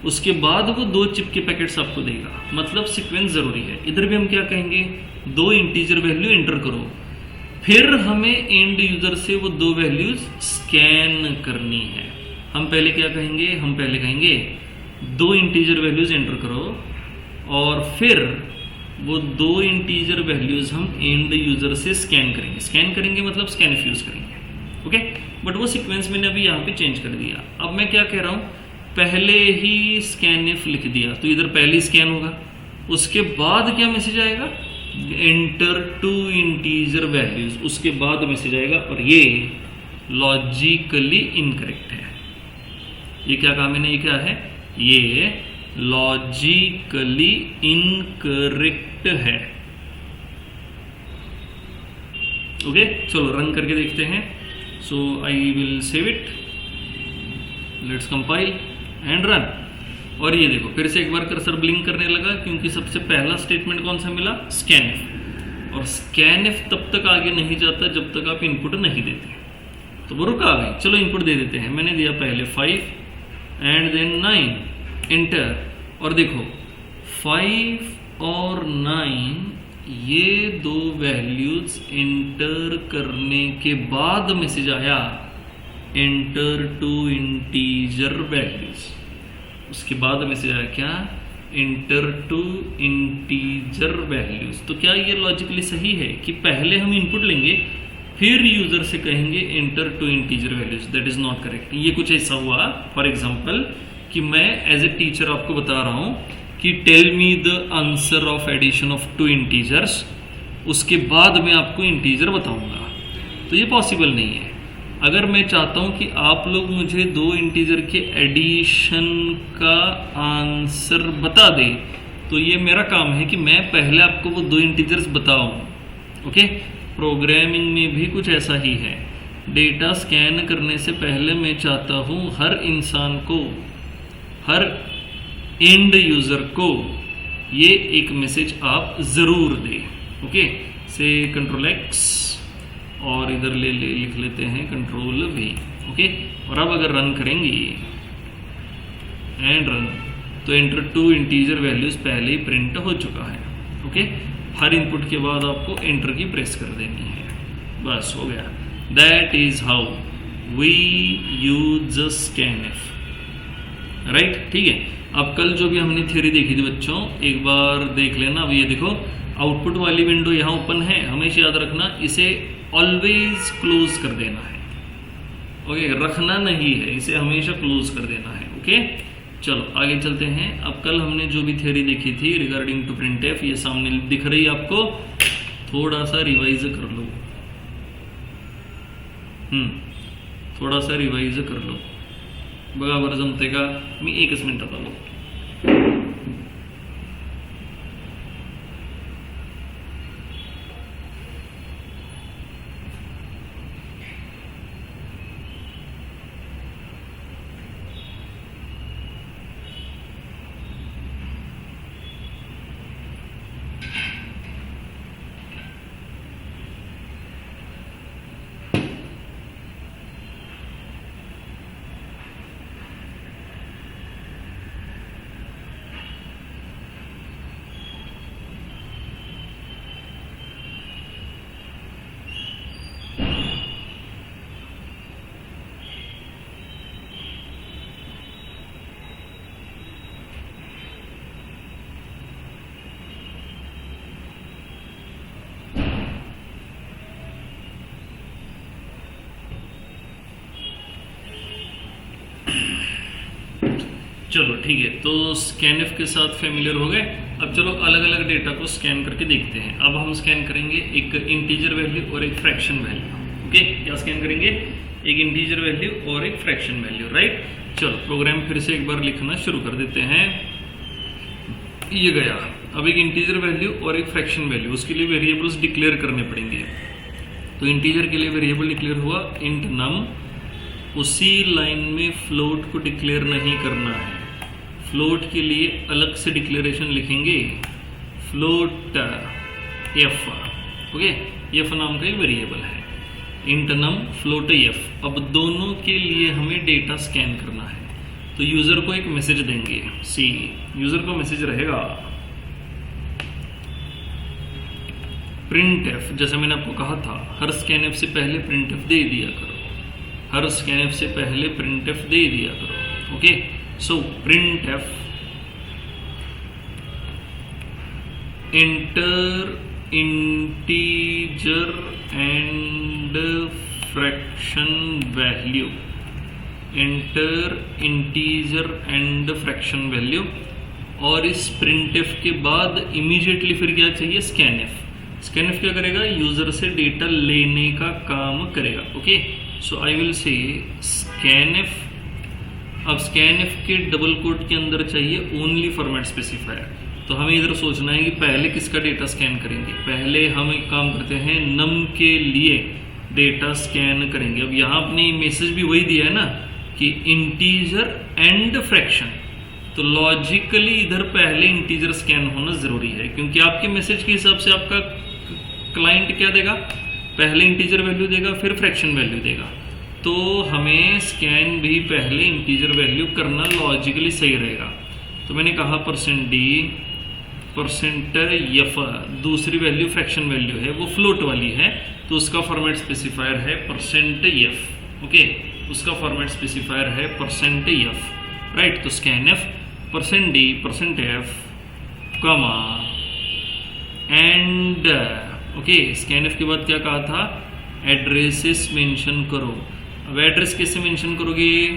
उसके बाद वो 2 चिप के पैकेट्स आपको देगा, मतलब सीक्वेंस जरूरी है। इधर भी हम क्या कहेंगे, 2 इंटीजर वैल्यू एंटर करो, फिर हमें एंड यूजर से वो 2 वैल्यूज स्कैन करनी है। हम पहले क्या कहेंगे, हम पहले कहेंगे 2 इंटीजर वैल्यूज एंटर करो और फिर वो 2 इंटीजर वैल्यूज हम एंड यूजर से स्कैन करेंगे। स्कैन करेंगे मतलब स्कैनएफ यूज करेंगे। ओके, बट वो सीक्वेंस मैंने अभी यहाँ पे चेंज कर दिया। अब मैं क्या कह रहा हूँ, पहले ही स्कैनएफ लिख दिया तो इधर पहले स्कैन होगा, उसके बाद क्या मैसेज आएगा, एंटर 2 इंटीजर वैल्यूज, उसके बाद मैसेज आएगा। और ये लॉजिकली इनकरेक्ट है। ये क्या कहा मैंने, ये क्या है, ये लॉजिकली इनकरेक्ट है। ओके, चलो रन करके देखते हैं। So I will save it, let's compile and run. और ये देखो फिर से एक बार कर्सर ब्लिंक करने लगा क्योंकि सबसे पहला स्टेटमेंट कौन सा मिला, स्कैनएफ। और स्कैनएफ तब तक आगे नहीं जाता जब तक आप इनपुट नहीं देते। तो वो रुका गई, चलो इनपुट दे देते हैं। मैंने दिया पहले 5 एंड देन 9, एंटर। और देखो 5 और 9 ये दो वैल्यूज एंटर करने के बाद मैसेज आया एंटर टू इंटीजर वैल्यूज। उसके बाद मैसेज आया क्या, एंटर टू इंटीजर वैल्यूज। तो क्या ये लॉजिकली सही है कि पहले हम इनपुट लेंगे फिर यूजर से कहेंगे enter two integer values? That is not correct. ये कुछ ऐसा हुआ फॉर एग्जांपल कि मैं एज ए टीचर आपको बता रहा हूं कि tell me the answer of addition of 2 integers, उसके बाद मैं आपको इंटीजर बताऊंगा। तो ये पॉसिबल नहीं है। अगर मैं चाहता हूं कि आप लोग मुझे 2 इंटीजर के एडिशन का आंसर बता दें, तो ये मेरा काम है कि मैं पहले आपको वो 2 इंटीजर्स बताऊं। ओके, प्रोग्रामिंग में भी कुछ ऐसा ही है। डेटा स्कैन करने से पहले मैं चाहता हूं हर इंसान को, हर एंड यूजर को ये एक मैसेज आप जरूर दें। ओके, से कंट्रोल एक्स और इधर लिख लेते हैं कंट्रोल वी। ओके, और अब अगर रन करेंगे एंड रन, तो एंटर टू इंटीजर वैल्यूज पहले ही प्रिंट हो चुका है। ओके, हर इनपुट के बाद आपको एंटर की प्रेस कर देनी है, बस हो गया। That is how we use scanf, right. ठीक है, अब कल जो भी हमने थ्योरी देखी थी बच्चों, एक बार देख लेना। अब ये देखो आउटपुट वाली विंडो यहाँ ओपन है, हमेशा याद रखना इसे ऑलवेज क्लोज कर देना है। ओके, रखना नहीं है, इसे हमेशा क्लोज कर देना है। ओके, चलो आगे चलते हैं। अब कल हमने जो भी थ्योरी देखी थी रिगार्डिंग टू प्रिंटएफ, ये सामने दिख रही है आपको, थोड़ा सा रिवाइज कर लो। थोड़ा सा रिवाइज कर लो, बघा बरं जमते का। मी 1 मिनिटात आलो। चलो ठीक है, तो स्कैनएफ के साथ फेमिलियर हो गए। अब चलो अलग अलग डेटा को स्कैन करके देखते हैं। अब हम स्कैन करेंगे एक इंटीजर वैल्यू और एक फ्रैक्शन वैल्यू। ओके, क्या स्कैन करेंगे? एक इंटीजर वैल्यू और एक फ्रैक्शन वैल्यू, राइट। चलो प्रोग्राम फिर से एक बार लिखना शुरू कर देते हैं। ये गया। अब एक इंटीजर वैल्यू और एक फ्रैक्शन वैल्यू, उसके लिए वेरिएबल्स डिक्लेयर करने पड़ेंगे। तो इंटीजर के लिए वेरिएबल डिक्लेयर हुआ इंट नम। उसी लाइन में फ्लोट को डिक्लेयर नहीं करना है। फ्लोट के लिए अलग से डिक्लेरेशन लिखेंगे, फ्लोट एफ। ओके, एफ नाम का एक वेरिएबल है, इंट नम फ्लोट एफ। अब दोनों के लिए हमें डेटा स्कैन करना है, तो यूजर को एक मैसेज देंगे। सी यूजर को मैसेज रहेगा प्रिंट एफ। जैसे मैंने आपको कहा था, हर स्कैन एफ से पहले प्रिंट एफ दे दिया करो, हर स्कैन एफ से पहले प्रिंट एफ दे दिया करो। Okay, so printf enter integer and fraction value, enter integer and fraction value। और इस printf के बाद इमीडिएटली फिर क्या चाहिए? scanf। scanf क्या करेगा? यूजर से डेटा लेने का काम करेगा। ओके, सो आई विल से scanf। अब scanf के डबल कोट के अंदर चाहिए ओनली फॉर्मेट स्पेसिफायर। तो हमें इधर सोचना है कि पहले किसका डेटा स्कैन करेंगे। पहले हम एक काम करते हैं, नम के लिए डेटा स्कैन करेंगे। अब यहाँ अपने मैसेज भी वही दिया है ना कि इंटीजर एंड फ्रैक्शन, तो लॉजिकली इधर पहले इंटीजर स्कैन होना जरूरी है, क्योंकि आपके मैसेज के हिसाब से आपका क्लाइंट क्या देगा, पहले इंटीजर वैल्यू देगा फिर फ्रैक्शन वैल्यू देगा। तो हमें स्कैन भी पहले इंटीजर वैल्यू करना लॉजिकली सही रहेगा। तो मैंने कहा %f, दूसरी वैल्यू फ्रैक्शन वैल्यू है, वो फ्लोट वाली है, तो उसका फॉर्मेट स्पेसिफायर है %f। ओके, उसका फॉर्मेट स्पेसिफायर है %f, राइट। तो scan f %d %f comma and, okay, scan f के बाद क्या कहा था, एड्रेसेस मेंशन करो। अब एड्रेस कैसे मेंशन करोगे,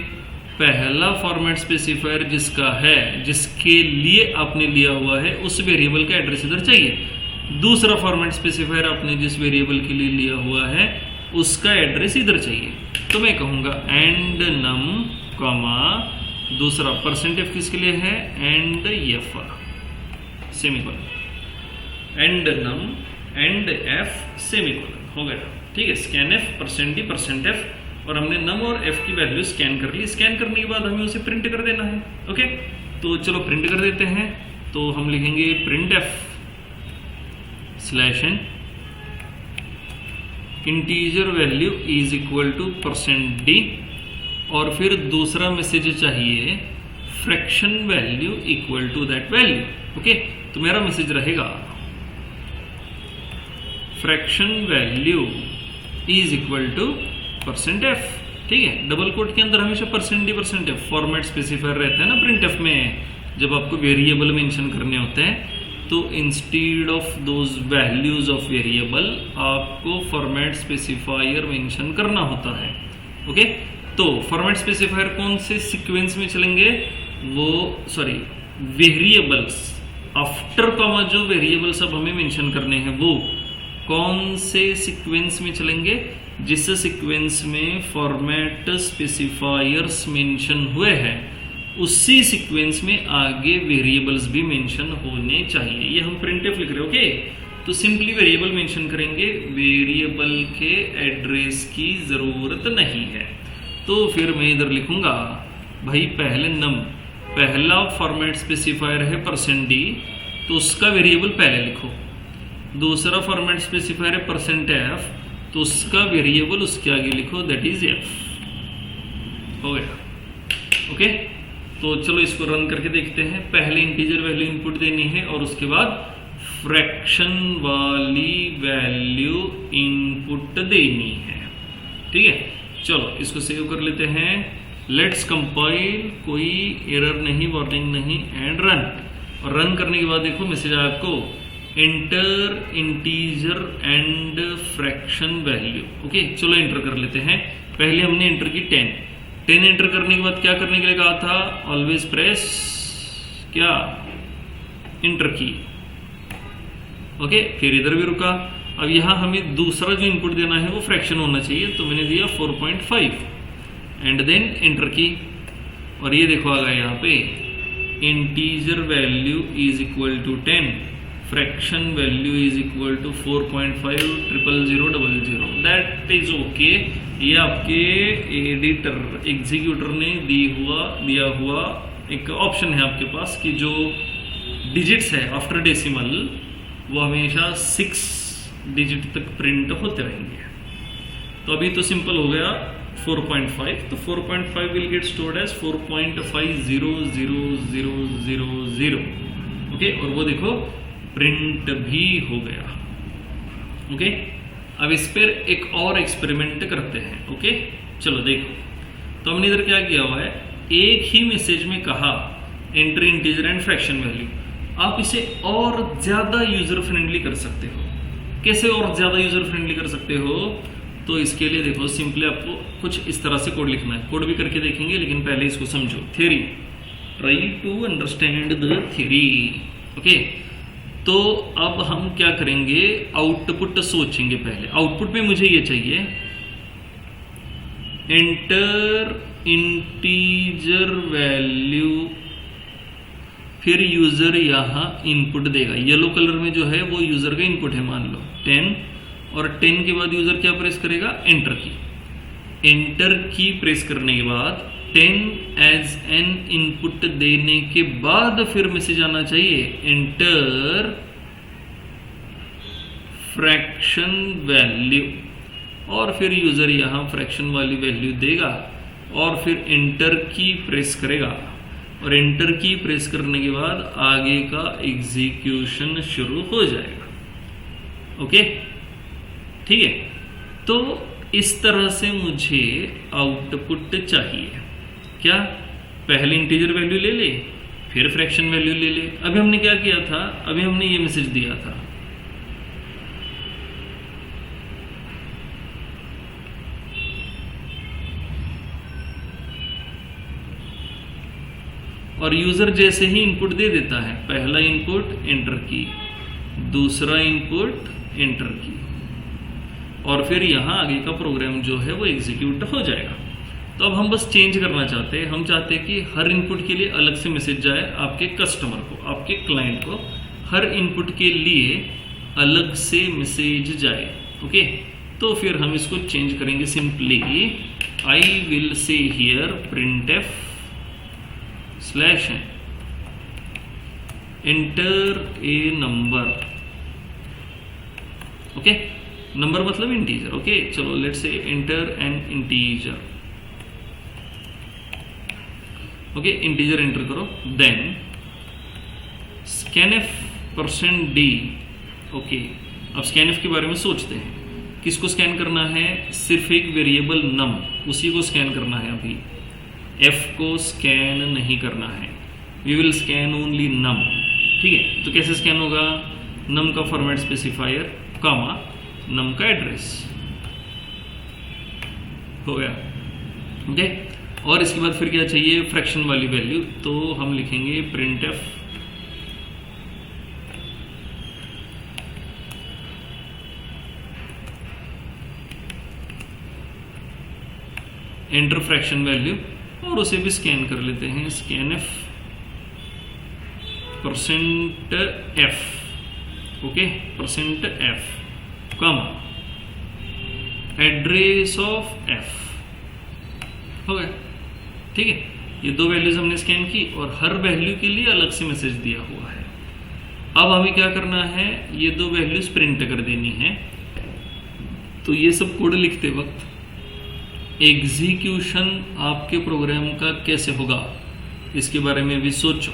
पहला फॉर्मेट स्पेसिफायर जिसका है, जिसके लिए आपने लिया हुआ है, उस वेरिएबल का एड्रेस इधर चाहिए। दूसरा फॉर्मेट स्पेसिफायर आपने जिस वेरिएबल के लिए लिया हुआ है उसका एड्रेस इधर चाहिए। तो मैं कहूँगा एंड नम कॉमा, दूसरा %f किसके लिए है, and f semicolon, and num and f semicolon, हो गया। ठीक है, स्कैन f %d %f, और हमने नम और f की वैल्यू स्कैन कर ली। स्कैन करने के बाद हमें उसे प्रिंट कर देना है। ओके, तो चलो प्रिंट कर देते हैं। तो हम लिखेंगे printf /n integer value is equal to %d, और फिर दूसरा मैसेज चाहिए fraction value equal to that value. Okay, तो मेरा मैसेज रहेगा fraction value is equal to %f। ठीक है, डबल कोट के अंदर हमेशा %d %f फॉर्मेट स्पेसिफायर रहता है ना printf में। जब आपको वेरिएबल मेंशन करने होते हैं तो instead of those values of variable आपको फॉर्मेट स्पेसिफायर मेंशन करना होता है। ओके, तो फॉर्मेट स्पेसिफायर कौन से सीक्वेंस में चलेंगे, वो सॉरी वेरिएबल्स आफ्टर कॉमा, जो वेरिएबल्स अब हमें मेंशन करने हैं वो कौन से सीक्वेंस में चलेंगे, जिस सीक्वेंस में फॉर्मेट स्पेसिफायर्स मेंशन हुए हैं उसी सीक्वेंस में आगे वेरिएबल्स भी मेंशन होने चाहिए। ये हम printf लिख रहे हैं। ओके, तो सिंपली वेरिएबल मेंशन करेंगे, वेरिएबल के एड्रेस की जरूरत नहीं है। तो फिर मैं इधर लिखूंगा भाई पहले नम, पहला फॉर्मेट स्पेसिफायर है %d, तो उसका वेरिएबल पहले लिखो। दूसरा फॉर्मेट स्पेसिफायर है %f, तो उसका वेरिएबल उसके आगे लिखो, दैट इज f। हो गया। ओके, तो चलो इसको रन करके देखते हैं। पहले इंटीजर वैल्यू इनपुट देनी है और उसके बाद फ्रैक्शन वाली वैल्यू इनपुट देनी है। ठीक है, चलो इसको सेव कर लेते हैं। लेट्स कंपाइल, कोई एरर नहीं, वार्निंग नहीं, एंड रन। और रन करने के बाद देखो मैसेज आया आपको, enter integer and fraction value. Okay, चलो एंटर कर लेते हैं। पहले हमने एंटर की 10 एंटर करने के बाद क्या करने के लिए कहा था, ऑलवेज प्रेस क्या, एंटर की। ओके, फिर इधर भी रुका। अब यहां हमें दूसरा जो इनपुट देना है वो फ्रैक्शन होना चाहिए, तो मैंने दिया 4.5 एंड देन एंटर की। और ये देखो आ गया यहाँ पे integer value is equal to 10, fraction value is equal to 4.5000000। That is okay. ये आपके एडिटर एग्जीक्यूटर ने दिया हुआ एक ऑप्शन है आपके पास कि जो डिजिट्स है आफ्टर डेसिमल वो हमेशा 6 डिजिट तक प्रिंट होते रहेंगे। तो अभी तो सिंपल हो गया 4.5, तो 4.5 will get stored as 4.5000000। Okay, और वो देखो प्रिंट भी हो गया। ओके, अब इस पर एक और एक्सपेरिमेंट करते हैं। ओके, चलो देखो। तो हमने इधर क्या किया हुआ है, एक ही मैसेज में कहा enter integer and fraction value. आप इसे और ज्यादा यूजर फ्रेंडली कर सकते हो। कैसे और ज्यादा यूजर फ्रेंडली कर सकते हो, तो इसके लिए देखो सिंपली आपको कुछ इस तरह से कोड लिखना है। कोड भी करके देखेंगे, लेकिन पहले इसको समझो। Theory, try to understand the theory. Okay, तो अब हम क्या करेंगे, आउटपुट सोचेंगे। पहले आउटपुट में मुझे ये चाहिए एंटर इंटीजर वैल्यू, फिर यूजर यहां इनपुट देगा। येलो कलर में जो है वो यूजर का इनपुट है, मान लो 10, और 10 के बाद यूजर क्या प्रेस करेगा, एंटर की। एंटर की प्रेस करने के बाद 10 एज एन इनपुट देने के बाद फिर मैसेज आना चाहिए एंटर फ्रैक्शन वैल्यू, और फिर यूजर यहाँ फ्रैक्शन वाली वैल्यू देगा और फिर एंटर की प्रेस करेगा, और एंटर की प्रेस करने के बाद आगे का एग्जीक्यूशन शुरू हो जाएगा। ओके, ठीक है। तो इस तरह से मुझे आउटपुट चाहिए। क्या? पहले इंटीजर वैल्यू ले ले, फिर फ्रैक्शन वैल्यू ले ले। अभी हमने क्या किया था? अभी हमने ये मैसेज दिया था, और यूजर जैसे ही इनपुट दे देता है, पहला इनपुट एंटर की, दूसरा इनपुट एंटर की, और फिर यहां आगे का प्रोग्राम जो है वो एग्जीक्यूट हो जाएगा। तो अब हम बस चेंज करना चाहते हैं। हम चाहते हैं कि हर इनपुट के लिए अलग से मैसेज जाए आपके कस्टमर को, आपके क्लाइंट को हर इनपुट के लिए अलग से मैसेज जाए। ओके, तो फिर हम इसको चेंज करेंगे सिंपली। आई विल से here printf /n enter a number. Okay, number मतलब इंटीजर। ओके, चलो let's say enter N integer. Okay, integer enter करो, देन scanf %d। ओके, अब scanf के बारे में सोचते हैं। किसको स्कैन करना है? सिर्फ एक वेरिएबल नम, उसी को स्कैन करना है। अभी f को स्कैन नहीं करना है। वी विल स्कैन ओनली नम। ठीक है, तो कैसे स्कैन होगा? नम का फॉर्मेट स्पेसिफायर कामा नम का एड्रेस। हो गया। ओके, और इसके बाद फिर क्या चाहिए? फ्रैक्शन वाली वैल्यू। तो हम लिखेंगे printf एंटर फ्रैक्शन वैल्यू, और उसे भी स्कैन कर लेते हैं। scanf %f। ओके, %f कमा एड्रेस ऑफ f। हो गया। ठीक है, ये दो वैल्यूज हमने स्कैन की और हर वैल्यू के लिए अलग से मैसेज दिया हुआ है। अब हमें क्या करना है? ये दो वैल्यूज प्रिंट कर देनी है। तो ये सब कोड लिखते वक्त एग्जीक्यूशन आपके प्रोग्राम का कैसे होगा, इसके बारे में भी सोचो।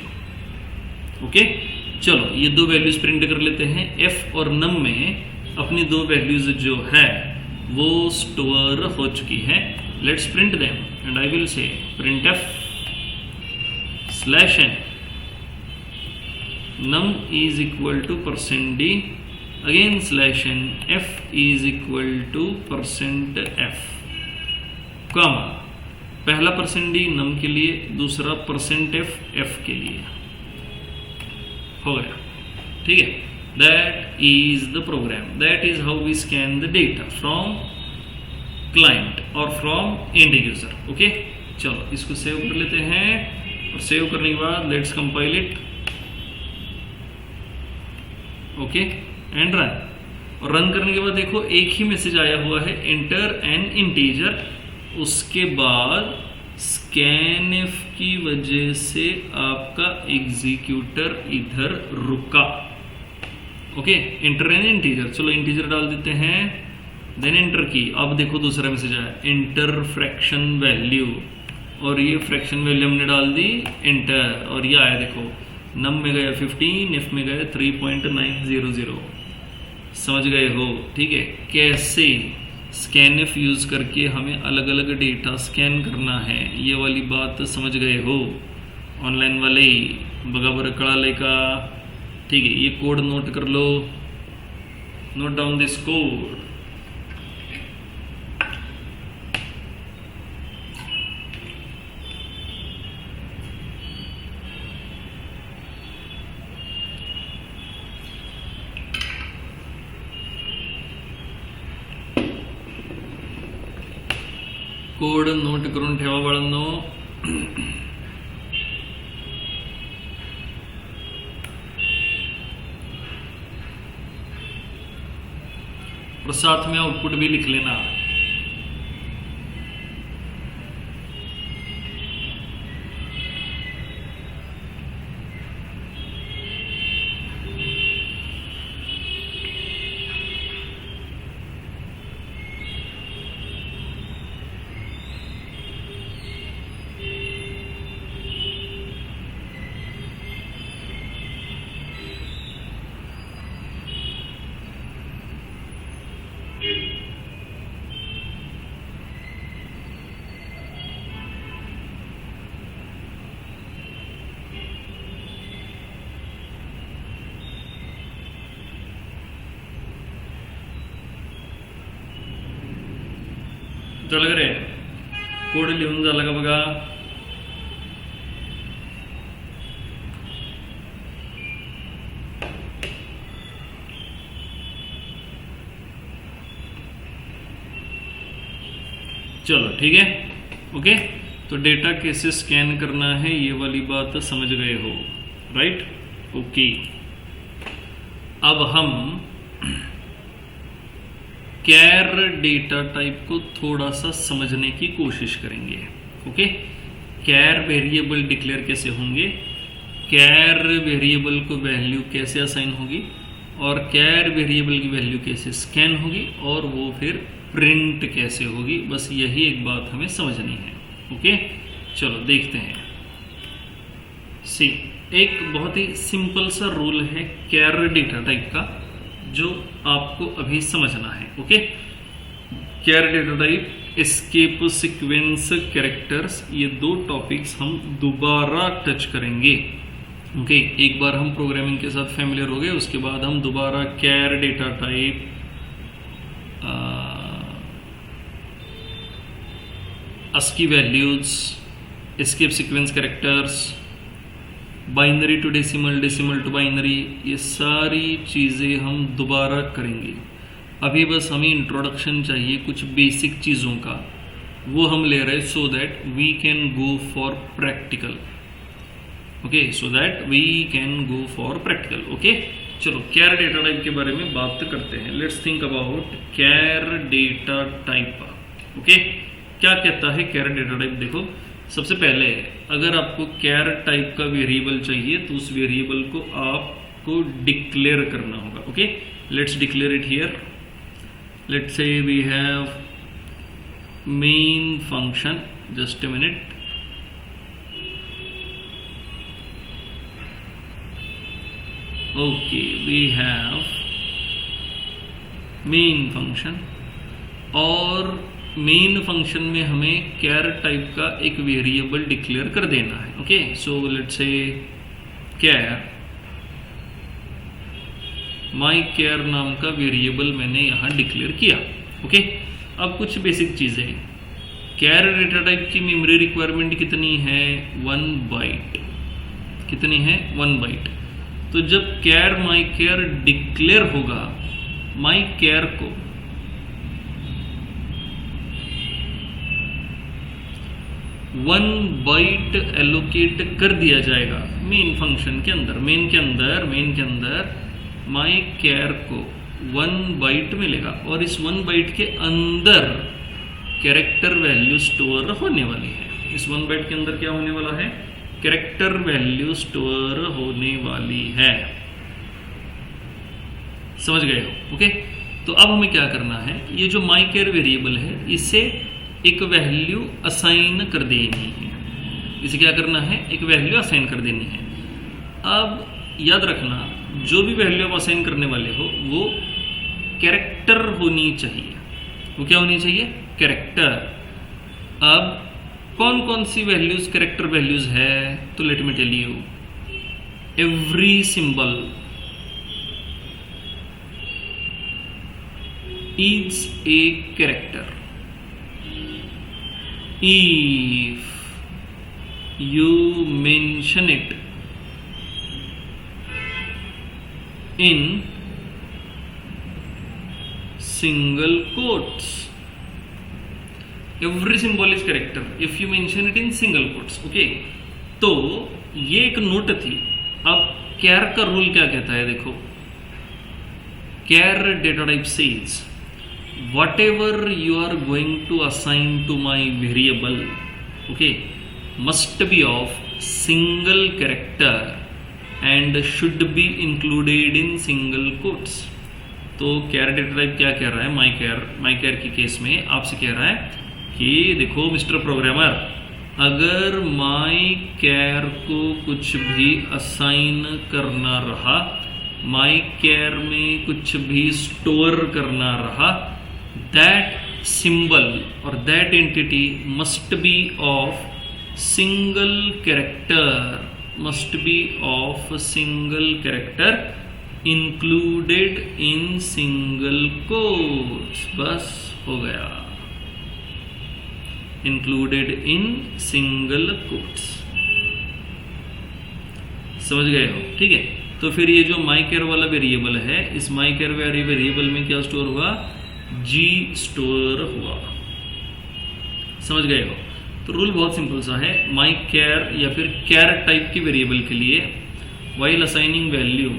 ओके, चलो ये दो वैल्यूज प्रिंट कर लेते हैं। f और num में अपनी दो वैल्यूज जो है वो स्टोर हो चुकी है। Let's print them and I will से printf /n num is equal to %d, again /n f is equal to %f, comma पहला %d num के लिए, दूसरा %f f के लिए। हो गया। ठीक है, that is the program, that is how we scan the data from client or from end user। Okay, चलो इसको सेव कर लेते हैं, और सेव करने के बाद let's compile it. Okay, and run. और रन करने के बाद देखो एक ही मैसेज आया हुआ है, एंटर एन इंटीजर। उसके बाद scanf की वजह से आपका एग्जीक्यूटर इधर रुका। Okay, enter N integer. चलो इंटीजर डाल देते हैं, देन एंटर की। अब देखो दूसरा मैसेज आया, एंटर फ्रैक्शन वैल्यू, और ये फ्रैक्शन वैल्यू हमने डाल दी, एंटर। और ये आया देखो, नम में गया 15, एफ में गया 3.900। समझ गए हो? ठीक है, कैसे स्कैनफ यूज करके हमें अलग अलग डेटा स्कैन करना है, ये वाली बात समझ गए हो? ऑनलाइन वाले बगाबर कड़ाले का। ठीक है, ये कोड नोट कर लो, note down this code. Code note करून ठेवा बाळांनो। और साथ में आउटपुट भी लिख लेना। कळलं रे? कोड लिहून झाला का बघा? चलो ठीक है, ओके। तो डेटा कैसे स्कैन करना है ये वाली बात समझ गए हो, राइट? ओके। अब हम कैर डेटा टाइप को थोड़ा सा समझने की कोशिश करेंगे, ओके। कैर वेरिएबल डिक्लेयर कैसे होंगे, कैर वेरिएबल को वैल्यू कैसे असाइन होगी, और कैर वेरिएबल की वैल्यू कैसे स्कैन होगी, और वो फिर प्रिंट कैसे होगी, बस यही एक बात हमें समझनी है, ओके। चलो देखते हैं। सी, एक बहुत ही सिंपल सा रूल है कैर डेटा टाइप का जो आपको अभी समझना है, okay. Char data type, escape sequence, characters, ये दो टॉपिक्स हम दोबारा टच करेंगे, ओके। एक बार हम प्रोग्रामिंग के साथ फैमिलियर हो गए, उसके बाद हम दोबारा char data type, ASCII values, escape sequence characters, binary to decimal, decimal to binary, ये सारी चीज़ें हम दोबारा करेंगे। अभी बस हमें इंट्रोडक्शन चाहिए कुछ बेसिक चीज़ों का, वो हम ले रहे हैं so that we can go for practical, okay, so that we can go for practical, okay. चलो कैर डेटा टाइप के बारे में बात करते हैं। Let's think about char data type, okay. क्या कहता है कैर डेटा टाइप? देखो, सबसे पहले अगर आपको कैर टाइप का वेरिएबल चाहिए तो उस वेरिएबल को आपको डिक्लेयर करना होगा, okay. Let's declare it here. Let's say we have main function, just a minute, okay, we have main function, और मेन फंक्शन में हमें कैर टाइप का एक वेरिएबल डिक्लेयर कर देना है, okay. So let's say char, my कैर नाम का वेरिएबल मैंने यहाँ डिक्लेयर किया, ओके। अब कुछ बेसिक चीज़ें, कैर डेटा टाइप की मेमोरी रिक्वायरमेंट कितनी है? 1 बाइट। कितनी है? 1 बाइट। तो जब कैर माई कैर डिक्लेयर होगा, माई कैर को 1 बाइट एलोकेट कर दिया जाएगा मेन फंक्शन के अंदर। मेन के अंदर माई कैर को 1 बाइट मिलेगा, और इस 1 बाइट के अंदर कैरेक्टर वैल्यू स्टोर होने वाली है। इस 1 बाइट के अंदर क्या होने वाला है? कैरेक्टर वैल्यू स्टोर होने वाली है। समझ गए हो? ओके। तो अब हमें क्या करना है, ये जो माई कैर वेरिएबल है इसे एक वैल्यू असाइन कर देनी है। इसे क्या करना है? एक वैल्यू असाइन कर देनी है। अब याद रखना, जो भी वैल्यू आप असाइन करने वाले हो वो कैरेक्टर होनी चाहिए। वो क्या होनी चाहिए? कैरेक्टर। अब कौन कौन सी वैल्यूज कैरेक्टर वैल्यूज है? तो let me tell you, every symbol is a character if you mention it in single quotes. Every symbol is character if you mention it in single quotes. Okay, तो ये एक note थी। अब कैर का rule क्या कहता है? देखो, char data type says whatever you are going to assign to my variable, okay, must be of single character and should be included in single quotes. तो कैर डेटा टाइप क्या कह रहा है? माई कैर की केस में आपसे कह रहा है कि देखो मिस्टर प्रोग्रामर, अगर माई कैर को कुछ भी असाइन करना रहा, माई कैर में कुछ भी स्टोर करना रहा, that symbol or that entity must be of single character, must be of single character included in single quotes. बस हो गया। Included in single quotes. समझ गए हो? ठीक है, तो फिर ये जो माई केयर वाला वेरिएबल है, इस माई केयर वेरिएबल में क्या स्टोर हुआ? जी स्टोर हुआ। समझ गए हो? तो रूल बहुत सिंपल सा है, माई केयर या फिर केयर टाइप की वेरिएबल के लिए while assigning value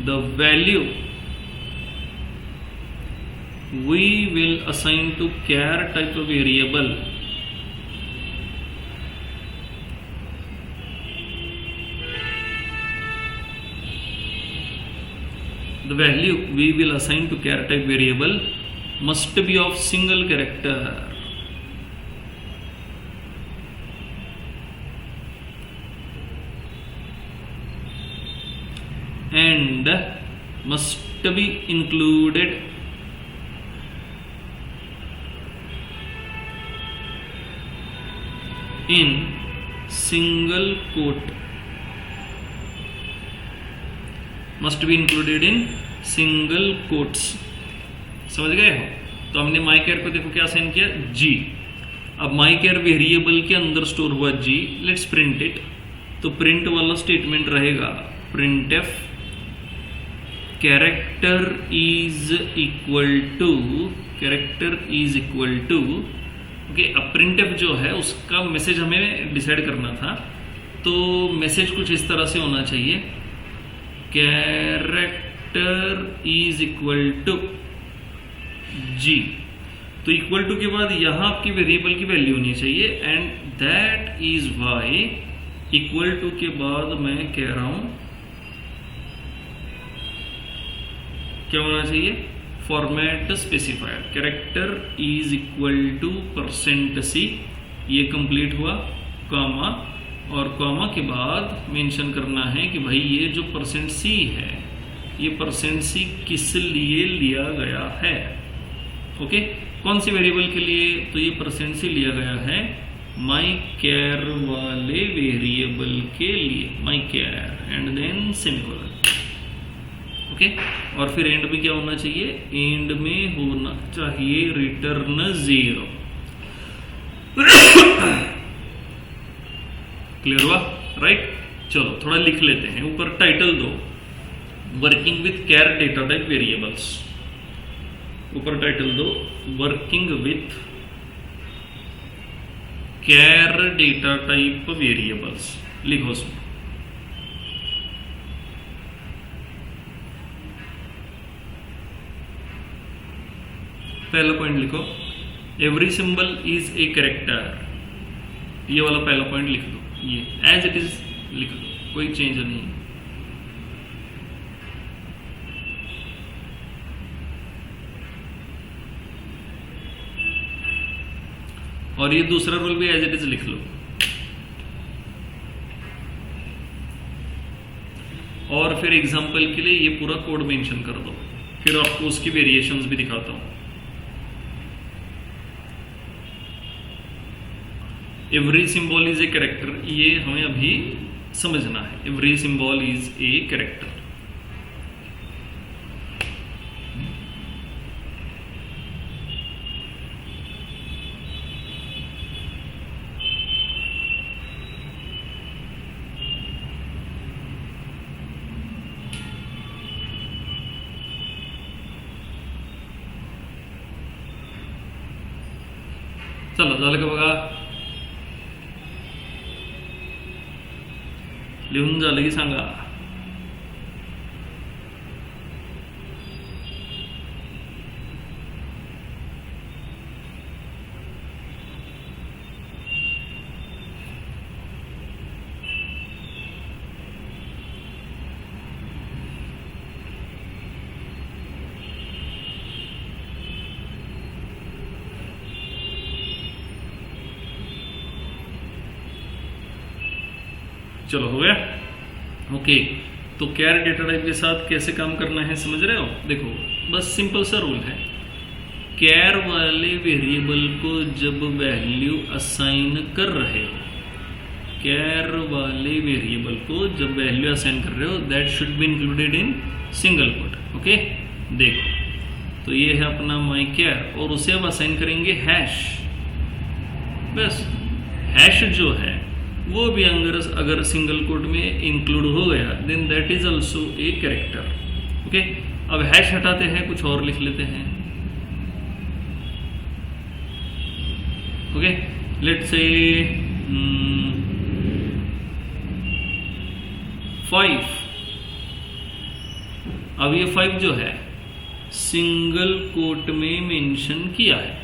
the value we will assign to char type of variable the value we will assign to char type variable must be of single character and must be included in single quote, must be included in single quotes। समझ गए हो? तो हमने माई care को देखो क्या assign किया? जी। अब माई केयर वेरिएबल के अंदर स्टोर हुआ जी, लेट्स प्रिंट इट। तो प्रिंट वाला स्टेटमेंट रहेगा print F character is equal to okay. अब प्रिंट एफ जो है उसका मैसेज हमें डिसाइड करना था, तो मैसेज कुछ इस तरह से होना चाहिए, कैरेक्टर इज इक्वल टू जी। तो इक्वल टू के बाद यहां आपकी वेरिएबल की वैल्यू होनी चाहिए and that is why equal to के बाद मैं कह रहा हूं क्या होना चाहिए? Format specifier character is equal to %c, ये कंप्लीट हुआ, कॉमा, और कॉमा के बाद मेंशन करना है कि भाई ये जो %c है ये %c किस लिए लिया गया है। ओके, कौन सी वेरिएबल के लिए? तो ये %c लिया गया है माई केयर वाले वेरिएबल के लिए, my char and then semicolon. Okay, और फिर एंड में क्या होना चाहिए? एंड में होना चाहिए रिटर्न 0। क्लियर हुआ? राइट। चलो थोड़ा लिख लेते हैं। ऊपर टाइटल दो, working with care data type variables. ऊपर टाइटल दो, working with care data type variables, लिखो उसमें। पहला पॉइंट लिखो, every symbol is a character. ये वाला पहला पॉइंट लिख दो, ये एज इट इज लिख दो, कोई चेंज नहीं। और ये दूसरा रूल भी एज इट इज लिख लो। और फिर एग्जांपल के लिए ये पूरा कोड मेंशन कर दो, फिर आपको उसकी वेरिएशंस भी दिखाता हूं। Every symbol is a character, ये हमें अभी समझना है। Every symbol is a character. चलो झालं का बघा? लिहून झालं की सांगा। चलो हो गया? ओके, तो कैर डेटा टाइप के साथ कैसे काम करना है समझ रहे हो? देखो बस सिंपल सा रूल है, कैर वाले वेरिएबल को जब वैल्यू असाइन कर रहे हो, कैर वाले वेरिएबल को जब वैल्यू असाइन कर रहे हो, that should be included in single quote. Okay, देखो तो ये है अपना माई केयर, और उसे अब असाइन करेंगे हैश। बस हैश जो है वो भी अगर सिंगल कोट में इंक्लूड हो गया then that is also a character. Okay, अब हैश हटाते हैं, कुछ और लिख लेते हैं। ओके, लेट्स से 5। अब ये 5 जो है सिंगल कोट में मेंशन किया है।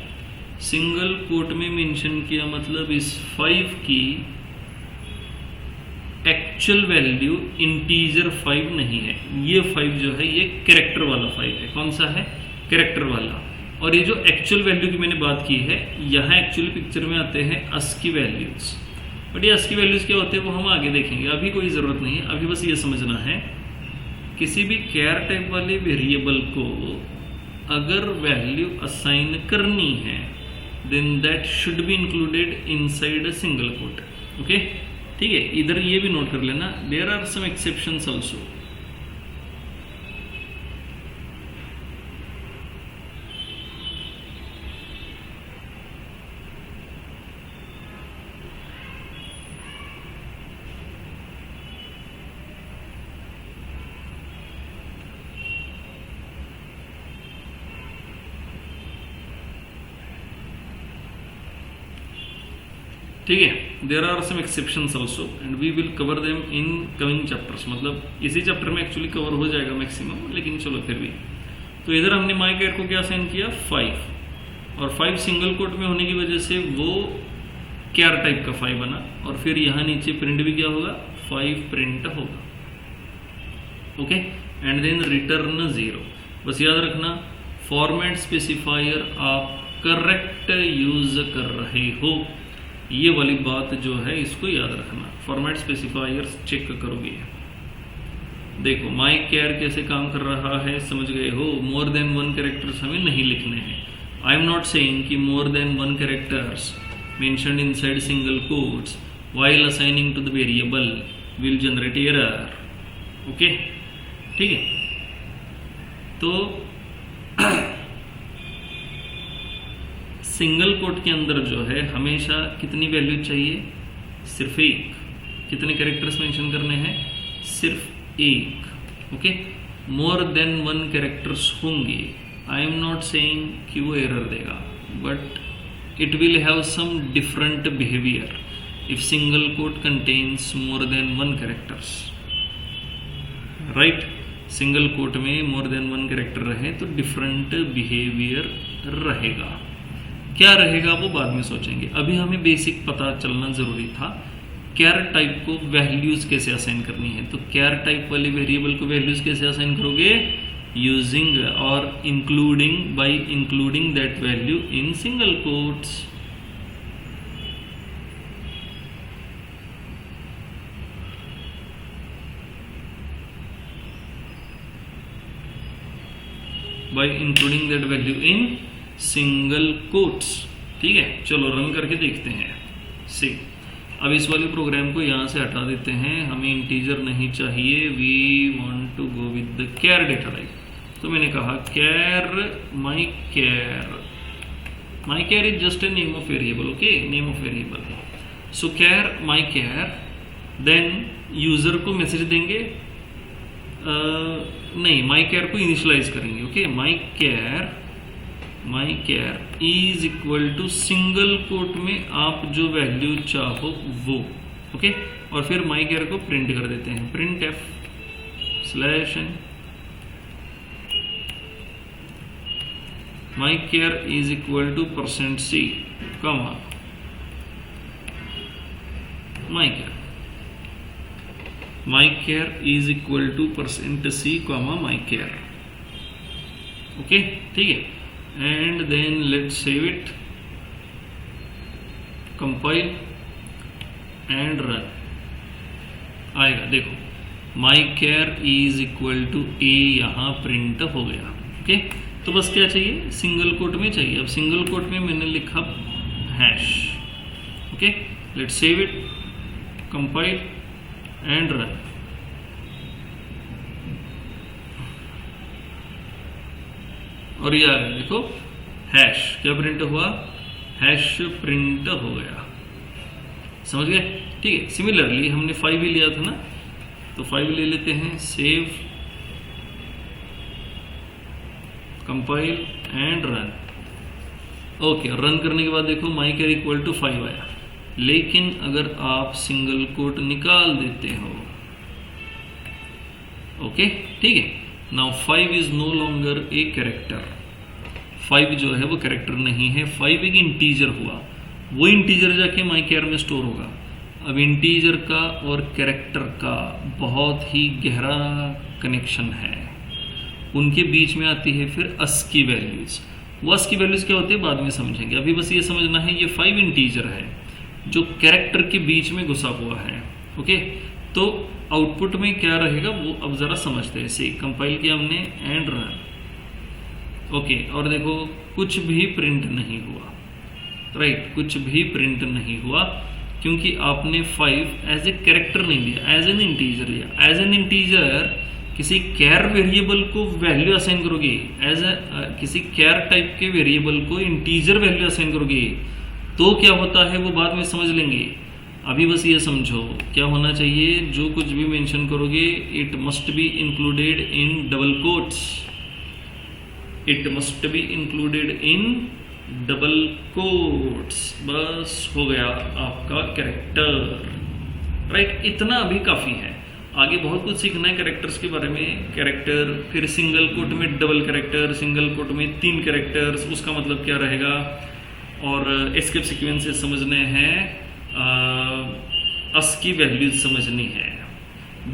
सिंगल कोट में मेंशन किया मतलब इस 5 की एक्चुअल वैल्यू इंटीजर 5 नहीं है। ये 5 जो है ये कैरेक्टर वाला 5 है। कौन सा है? कैरेक्टर वाला। और ये जो एक्चुअल वैल्यू की मैंने बात की है, यहाँ एक्चुअली पिक्चर में आते हैं अस्की वैल्यूज। बट ये अस्की वैल्यूज क्या होते हैं वो हम आगे देखेंगे, अभी कोई ज़रूरत नहीं है। अभी बस ये समझना है किसी भी कैर टाइप वाले वेरिएबल को अगर वैल्यू असाइन करनी है then that should be included inside a single quote. Okay, ठीक है। इधर ये भी नोट कर लेना, there are some exceptions also. ठीक है, there are some exceptions also and we will cover them in coming chapters. मतलब इसी चैप्टर में एक्चुअली कवर हो जाएगा मैक्सिमम, लेकिन चलो फिर भी। तो इधर हमने माई कैर को क्या असाइन किया 5, और 5 सिंगल कोट में होने की वजह से वो कैर टाइप का 5 बना। और फिर यहाँ नीचे प्रिंट भी क्या होगा 5 प्रिंट होगा। Okay, and then return 0। बस याद रखना फॉर्मेट स्पेसिफायर आप करेक्ट यूज कर रहे हो, ये वाली बात जो है इसको याद रखना। फॉर्मेट स्पेसिफायर्स चेक करोगे। देखो माई केयर कैसे काम कर रहा है, समझ गए हो। मोर देन 1 कैरेक्टर्स हमें नहीं लिखने हैं। आई एम नॉट सेइंग कि more than 1 characters mentioned inside single quotes while assigning to the variable will generate error. Okay, ठीक है। तो सिंगल कोट के अंदर जो है हमेशा कितनी वैल्यू चाहिए? सिर्फ 1। कितने कैरेक्टर्स मेंशन करने हैं? सिर्फ 1। ओके, मोर देन 1 कैरेक्टर्स होंगे, आई एम नॉट सेइंग कि वो एरर देगा, but it will have some different behaviour if single quote contains more than 1 characters. Right, single quote में मोर देन 1 कैरेक्टर रहे तो डिफरेंट बिहेवियर रहेगा। क्या रहेगा वो बाद में सोचेंगे, अभी हमें बेसिक पता चलना ज़रूरी था कैर टाइप को वैल्यूज़ कैसे असाइन करनी है। तो कैर टाइप वाले वेरिएबल को वैल्यूज़ कैसे असाइन करोगे? यूजिंग और including, bye including that value in single quotes. Bye including that value in single quotes. ठीक है, चलो रन करके देखते हैं। सी, अब इस वाले प्रोग्राम को यहाँ से हटा देते हैं, हमें इंटीजर नहीं चाहिए। We want to go with the char data type. तो मैंने कहा char my char is just a name of variable. Okay, name of variable. So char my char, then user को मैसेज देंगे, नहीं माई कैर को initialize करेंगे। Okay, my char is equal to single quote में आप जो value चाहो वो। ओके, और फिर माई कैर को प्रिंट कर देते हैं, print F slash N. My char is equal to %c, comma my char. My char is equal to %c, comma my char. Okay, ठीक है। And then let's save it, compile and run. आएगा, देखो my char is equal to a यहाँ print हो गया। Okay, तो बस क्या चाहिए? सिंगल कोट में चाहिए। अब सिंगल कोट में मैंने लिखा hash. Okay, let's save it, compile and run. और ये आ गया देखो हैश, क्या प्रिंट हुआ, हैश प्रिंट हो गया, समझ गए। ठीक है, सिमिलरली हमने 5 ही लिया था ना, तो 5 ले लेते हैं, save, compile and run. Okay, run करने के बाद देखो माई कैर इक्वल टू 5 आया, लेकिन अगर आप सिंगल कोट निकाल देते हो, ओके ठीक है, now 5 is no longer a character, 5 जो है वो कैरेक्टर नहीं है, 5 एक इंटीजर हुआ, वो इंटीजर जाके माई कैर में स्टोर होगा। अब इंटीजर का और कैरेक्टर का बहुत ही गहरा कनेक्शन है, उनके बीच में आती है फिर अस्की वैल्यूज। वो अस्की वैल्यूज क्या होती है बाद में समझेंगे, अभी बस ये समझना है ये 5 इंटीजर है जो कैरेक्टर के बीच में घुसा हुआ है। ओके, तो आउटपुट में क्या रहेगा वो अब जरा समझते हैं। से कंपाइल किया हमने एंड रन, ओके, और देखो कुछ भी प्रिंट नहीं हुआ, राइट, कुछ भी प्रिंट नहीं हुआ क्योंकि आपने 5 एज ए कैरेक्टर नहीं लिया, एज एन इंटीजर लिया। एज एन इंटीजर किसी कैर वेरिएबल को वैल्यू असाइन करोगे, एज किसी कैर टाइप के वेरिएबल को इंटीजर वैल्यू असाइन करोगे तो क्या होता है वो बाद में समझ लेंगे। अभी बस ये समझो क्या होना चाहिए, जो कुछ भी मेंशन करोगे it must be included in double quotes, it must be included in double quotes, बस हो गया आपका कैरेक्टर, राइट। इतना अभी काफी है, आगे बहुत कुछ सीखना है कैरेक्टर्स के बारे में। कैरेक्टर, फिर सिंगल कोट में डबल कैरेक्टर, सिंगल कोट में 3 कैरेक्टर्स, उसका मतलब क्या रहेगा, और एस्केप सीक्वेंसेस समझने हैं, अस्की वैल्यूज समझनी है,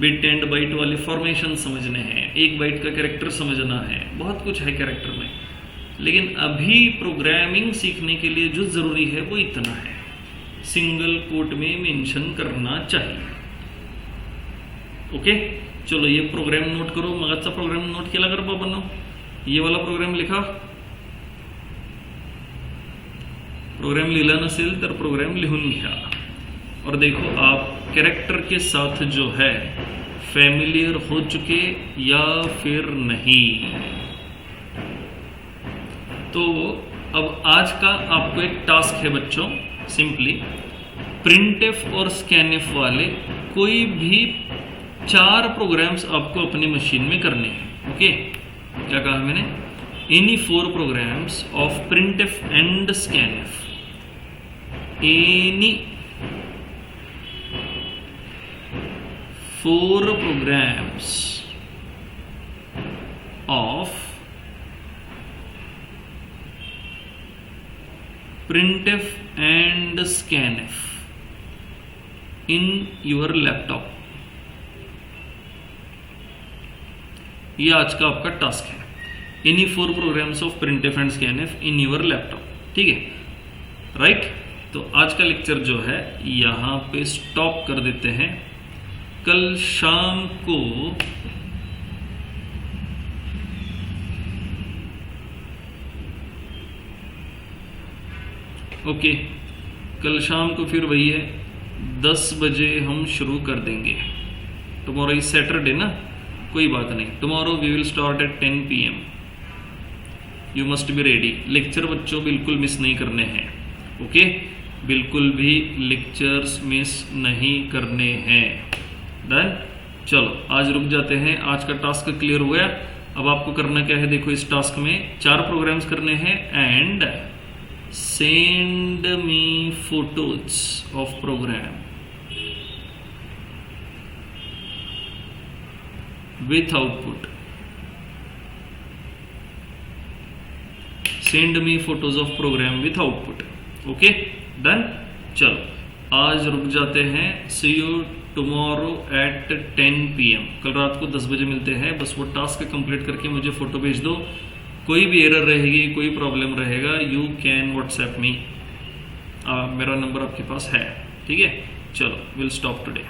बिट एंड बाइट वाले फॉर्मेशन समझने हैं, 1 बाइट का कैरेक्टर समझना है, बहुत कुछ है कैरेक्टर में। लेकिन अभी प्रोग्रामिंग सीखने के लिए जो जरूरी है वो इतना है, सिंगल कोट में मेंशन करना चाहिए। ओके, चलो ये प्रोग्राम नोट करो, मगाचा प्रोग्राम नोट केला कर बाबांनो, ये वाला प्रोग्राम लिखा, प्रोग्राम लिहिला नसेल तर प्रोग्राम लिहून घ्या, और देखो आप कैरेक्टर के साथ जो है फैमिलियर हो चुके या फिर नहीं। तो अब आज का आपको एक टास्क है बच्चों, सिंपली प्रिंटएफ और स्कैनएफ वाले कोई भी 4 प्रोग्राम्स आपको अपनी मशीन में करने हैं। ओके, क्या कहा मैंने, any 4 programs of printf and scanf, any 4 programs of printf and scanf in your laptop। ये आज का आपका टास्क है, any 4 programs of printf and scanf in your laptop, ठीक है, राइट। तो आज का लेक्चर जो है यहां पे स्टॉप कर देते हैं। कल शाम को ओके, कल शाम को फिर वही है 10 बजे हम शुरू कर देंगे। टुमारो इज सैटरडे ना, कोई बात नहीं, tomorrow we will start at 10 PM। You must be ready. Lecture बच्चों बिल्कुल मिस नहीं करने हैं, ओके, बिल्कुल भी लेक्चर्स मिस नहीं करने हैं। डन, चलो आज रुक जाते हैं, आज का टास्क क्लियर हो गया। अब आपको करना क्या है, देखो इस टास्क में 4 प्रोग्राम्स करने हैं and send me photos of program with output, send me photos of program with output. Okay done, चलो आज रुक जाते हैं, see you tomorrow at 10 PM। कल रात को 10 बजे मिलते हैं। बस वो टास्क कंप्लीट करके मुझे फोटो भेज दो, कोई भी एरर रहेगी, कोई प्रॉब्लम रहेगा, यू कैन व्हाट्सएप मी, मेरा नंबर आपके पास है, ठीक है। चलो विल स्टॉप टुडे।